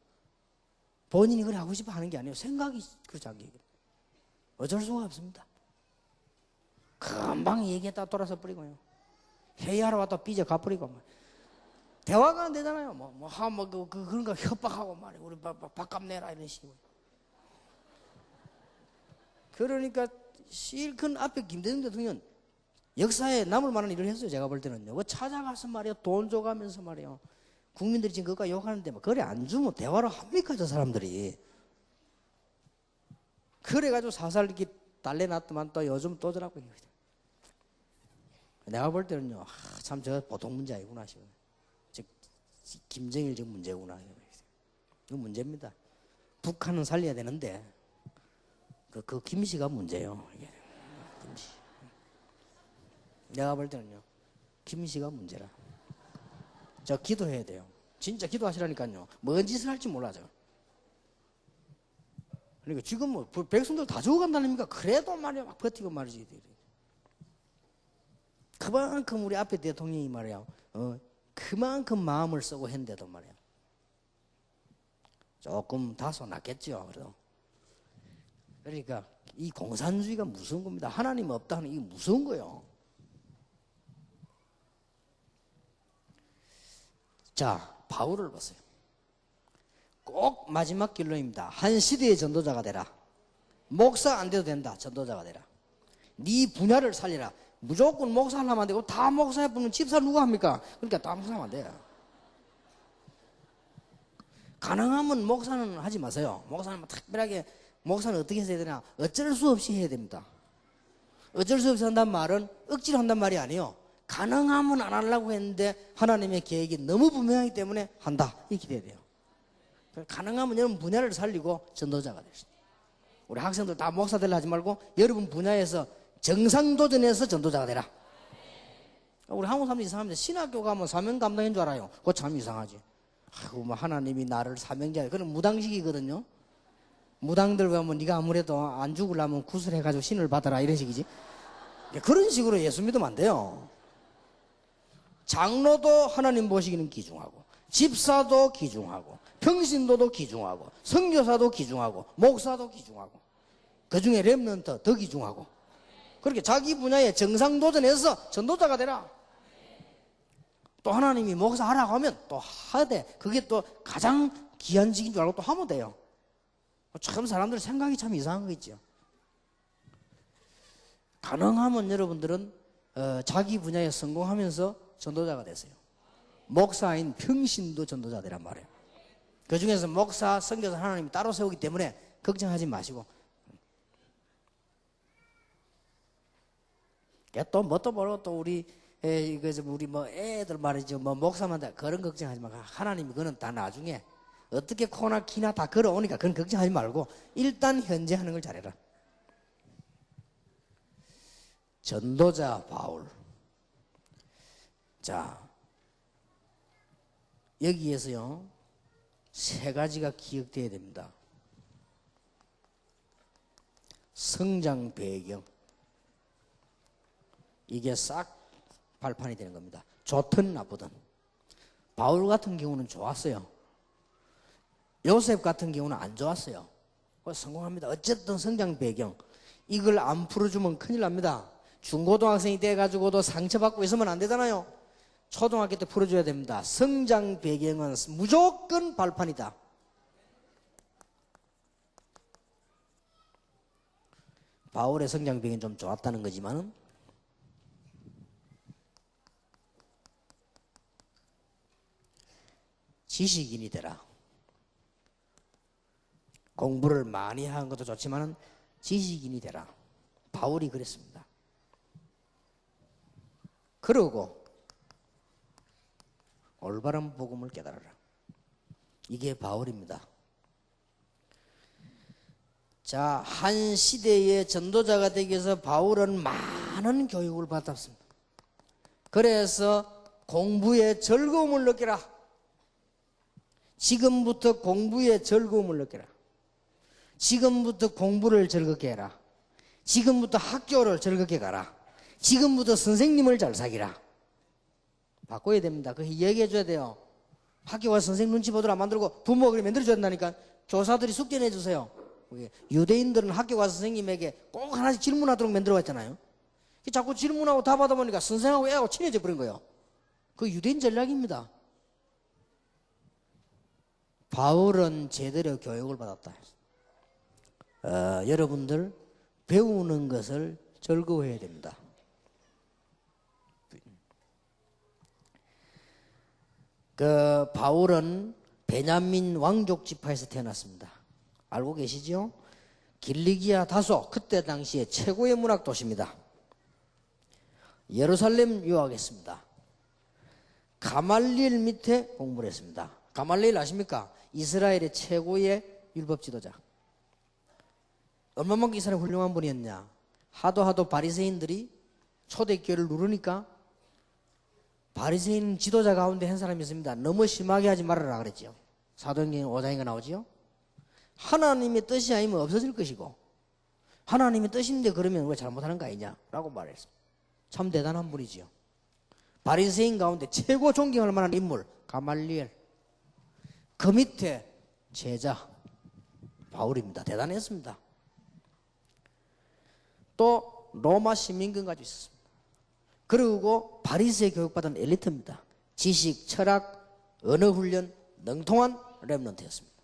A: 본인이 그래 하고 싶어 하는 게 아니에요. 생각이 그렇지 않게. 어쩔 수가 없습니다. 금방 얘기했다 돌아서 버리고요. 회의하러 왔다 삐져 가버리고 대화가 안 되잖아요. 그런가 협박하고 말이에요. 우리 밥값 내라 이런 식으로. 그러니까 실컷 앞에 김대중 대통령 역사에 남을 만한 일을 했어요. 제가 볼 때는요. 찾아가서 말이에요. 돈 줘가면서 말이에요. 국민들이 지금 그거 욕하는데 그래 안 주면 대화를 합니까 저 사람들이. 그래가지고 사살 이렇게 달래놨더만 또 요즘 또 저라고. 내가 볼 때는요. 참 저 보통 문제 아니구나 싶어요. 즉 김정일 저 문제구나. 이거 문제입니다. 북한은 살려야 되는데 그 김씨가 문제예요. 이게. 김씨. 내가 볼 때는요. 김씨가 문제라. 저 기도해야 돼요. 진짜 기도하시라니까요. 뭔 짓을 할지 몰라요. 그러니까 지금 뭐 백성들 다 죽어간다니까 그래도 말이야 막 버티고 말이지. 그만큼 우리 앞에 대통령이 말이야 그만큼 마음을 쓰고 했는데도 말이야 조금 다소 낫겠죠. 그래도 그러니까 이 공산주의가 무서운 겁니다. 하나님 없다 하는 이게 무서운 거예요. 자, 바울을 보세요. 꼭 마지막 결론입니다. 한 시대의 전도자가 되라. 목사 안 돼도 된다. 전도자가 되라. 네 분야를 살리라. 무조건 목사 하려면 안 되고 다 목사해 보면 집사 누가 합니까? 그러니까 다 목사하면 안 돼요. 가능하면 목사는 하지 마세요. 목사는 특별하게 목사는 어떻게 해야 되나? 어쩔 수 없이 해야 됩니다. 어쩔 수 없이 한다는 말은 억지로 한단 말이 아니에요. 가능하면 안 하려고 했는데 하나님의 계획이 너무 분명하기 때문에 한다. 이렇게 돼야 돼요. 가능하면 여러분 분야를 살리고 전도자가 되시죠. 우리 학생들 다 목사 되려 하지 말고 여러분 분야에서 정상도전에서 전도자가 되라. 우리 한국 사람들 이상합니다. 신학교 가면 사명 감당인 줄 알아요. 그거 참 이상하지. 아이고 뭐 하나님이 나를 사명자. 그건 무당식이거든요. 무당들 가면 네가 아무래도 안 죽으려면 구슬해가지고 신을 받아라 이런 식이지. 그런 식으로 예수 믿으면 안 돼요. 장로도 하나님 보시기는 귀중하고 집사도 귀중하고 평신도도 귀중하고 선교사도 귀중하고 목사도 귀중하고 그중에 렘넌트 더 귀중하고 그렇게 자기 분야의 정상도전에서 전도자가 되라. 또 하나님이 목사 하라고 하면 또 하되 그게 또 가장 귀한 직인 줄 알고 또 하면 돼요. 참 사람들 생각이 참 이상한 거 있죠. 가능하면 여러분들은 자기 분야에 성공하면서 전도자가 되세요. 목사인 평신도 전도자 되란 말이에요. 그 중에서 목사, 선교사 하나님이 따로 세우기 때문에 걱정하지 마시고 또 뭣도 모르고 또 우리 뭐 애들 말이죠. 뭐 목사만 다 그런 걱정하지 마. 하나님이 그는 다 나중에 어떻게 코나 키나 다 걸어오니까 그건 걱정하지 말고 일단 현재 하는 걸 잘해라. 전도자 바울. 자, 여기에서요, 세 가지가 기억되어야 됩니다. 성장 배경. 이게 싹 발판이 되는 겁니다. 좋든 나쁘든. 바울 같은 경우는 좋았어요. 요셉 같은 경우는 안 좋았어요. 성공합니다. 어쨌든 성장 배경. 이걸 안 풀어주면 큰일 납니다. 중고등학생이 돼가지고도 상처받고 있으면 안 되잖아요. 초등학교 때 풀어줘야 됩니다. 성장 배경은 무조건 발판이다. 바울의 성장 배경이 좀 좋았다는 거지만은 지식인이 되라. 공부를 많이 하는 것도 좋지만은 지식인이 되라. 바울이 그랬습니다. 그러고 올바른 복음을 깨달아라. 이게 바울입니다. 자, 한 시대의 전도자가 되기 위해서 바울은 많은 교육을 받았습니다. 그래서 공부에 즐거움을 느끼라. 지금부터 공부에 즐거움을 느끼라. 지금부터 공부를 즐겁게 해라. 지금부터 학교를 즐겁게 가라. 지금부터 선생님을 잘 사귀라. 바꿔야 됩니다. 그 얘기해 줘야 돼요. 학교 가서 선생님 눈치 보더라 안 만들고 부모가 그렇게 만들어줘야 된다니까. 교사들이 숙제 내주세요. 유대인들은 학교 가서 선생님에게 꼭 하나씩 질문하도록 만들어 왔잖아요. 자꾸 질문하고 답하다 보니까 선생하고 애하고 친해져 버린 거예요. 그 유대인 전략입니다. 바울은 제대로 교육을 받았다. 여러분들 배우는 것을 즐거워해야 됩니다. 그 바울은 베냐민 왕족 지파에서 태어났습니다. 알고 계시죠? 길리기아 다소 그때 당시에 최고의 문학 도시입니다. 예루살렘 유학했습니다. 가말리엘 밑에 공부를 했습니다. 가말리엘 아십니까? 이스라엘의 최고의 율법 지도자. 얼마만큼 이 사람이 훌륭한 분이었냐? 하도 바리새인들이 초대교회를 누르니까 바리새인 지도자 가운데 한 사람이 있습니다. 너무 심하게 하지 말아라 그랬죠. 사도행전 5장인가 나오지요. 하나님의 뜻이 아니면 없어질 것이고 하나님의 뜻인데 그러면 왜 잘못하는 거 아니냐? 라고 말했어요. 참 대단한 분이지요. 바리새인 가운데 최고 존경할 만한 인물 가말리엘. 그 밑에 제자 바울입니다. 대단했습니다. 또 로마 시민권 가지고 있었습니다. 그리고 바리새 교육받은 엘리트입니다. 지식, 철학, 언어 훈련 능통한 렘넌트였습니다.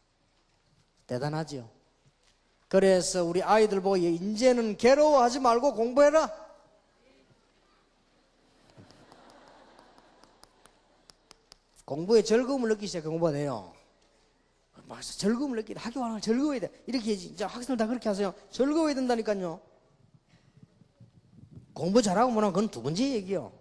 A: 대단하죠. 그래서 우리 아이들 보고 이제는 괴로워하지 말고 공부해라. 공부에 즐거움을 느끼기 시작해 공부가 돼요. 막 즐거움을 느끼다. 학교 가는 걸 즐거워야 돼. 이렇게 진짜 학생들 다 그렇게 하세요. 즐거워야 된다니까요. 공부 잘하고 뭐나 그건 두 번째 얘기요.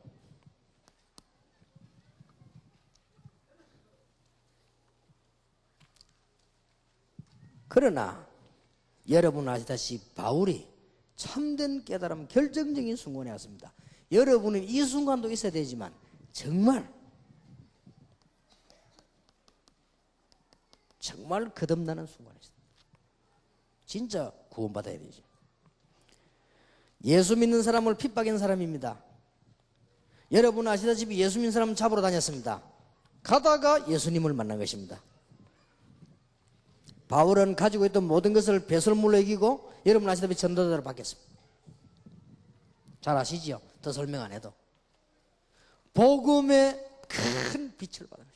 A: 그러나 여러분 아시다시피 바울이 참된 깨달음 결정적인 순간에 왔습니다. 여러분은 이 순간도 있어야 되지만 정말 거듭나는 순간이 있습니다. 진짜 구원받아야 되죠. 예수 믿는 사람을 핍박한 사람입니다. 여러분 아시다시피 예수 믿는 사람 잡으러 다녔습니다. 가다가 예수님을 만난 것입니다. 바울은 가지고 있던 모든 것을 배설물로 이기고 여러분 아시다시피 전도자로 바뀌었습니다. 잘 아시죠? 더 설명 안 해도. 복음의 큰 빛을 받은 것입니다.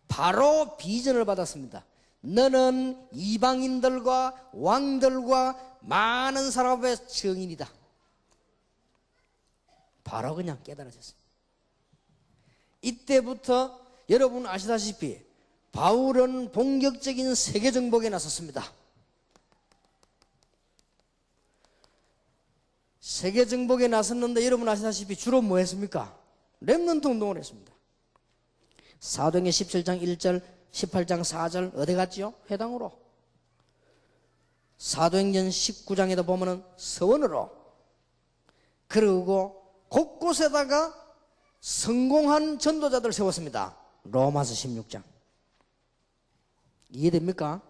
A: 바로 비전을 받았습니다. 너는 이방인들과 왕들과 많은 사람의 증인이다. 바로 그냥 깨달아졌습니다. 이때부터 여러분 아시다시피 바울은 본격적인 세계 정복에 나섰습니다. 세계 정복에 나섰는데 여러분 아시다시피 주로 뭐 했습니까? 렘넌트 운동을 했습니다. 사도행전 17장 1절 18장 4절 어디 갔지요? 회당으로. 사도행전 19장에도 보면은 서원으로. 그리고 곳곳에다가 성공한 전도자들 세웠습니다. 로마서 16장. 이해됩니까?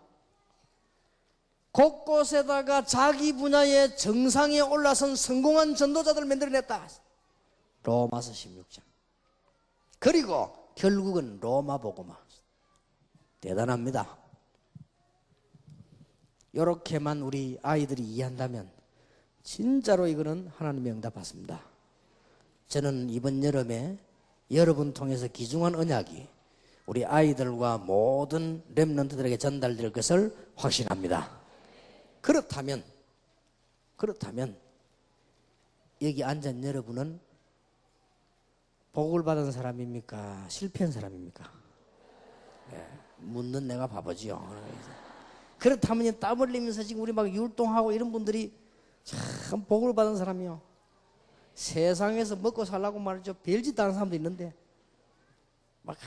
A: 곳곳에다가 자기 분야의 정상에 올라선 성공한 전도자들을 만들어냈다. 로마서 16장. 그리고 결국은 로마 복음화. 대단합니다. 이렇게만 우리 아이들이 이해한다면 진짜로 이거는 하나님의 응답 받습니다. 저는 이번 여름에 여러분 통해서 귀중한 언약이 우리 아이들과 모든 렘넌트들에게 전달될 것을 확신합니다. 그렇다면 여기 앉은 여러분은 복을 받은 사람입니까? 실패한 사람입니까? 네, 묻는 내가 바보지요. 그렇다면 땀 흘리면서 지금 우리 막 율동하고 이런 분들이 참 복을 받은 사람이요.
B: 세상에서 먹고 살라고 말이죠. 별짓 다는 사람도 있는데 막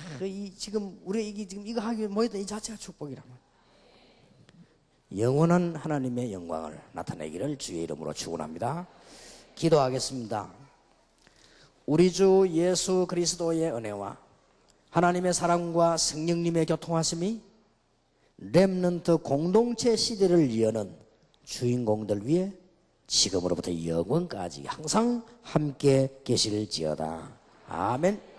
B: 지금 우리 이게 지금 이거 하기 모였던 이 자체가 축복이란 말이에요.
A: 영원한 하나님의 영광을 나타내기를 주의 이름으로 축원합니다. 기도하겠습니다. 우리 주 예수 그리스도의 은혜와 하나님의 사랑과 성령님의 교통하심이 렘넌트 공동체 시대를 여는 주인공들 위해 지금으로부터 영원까지 항상 함께 계실지어다. 아멘.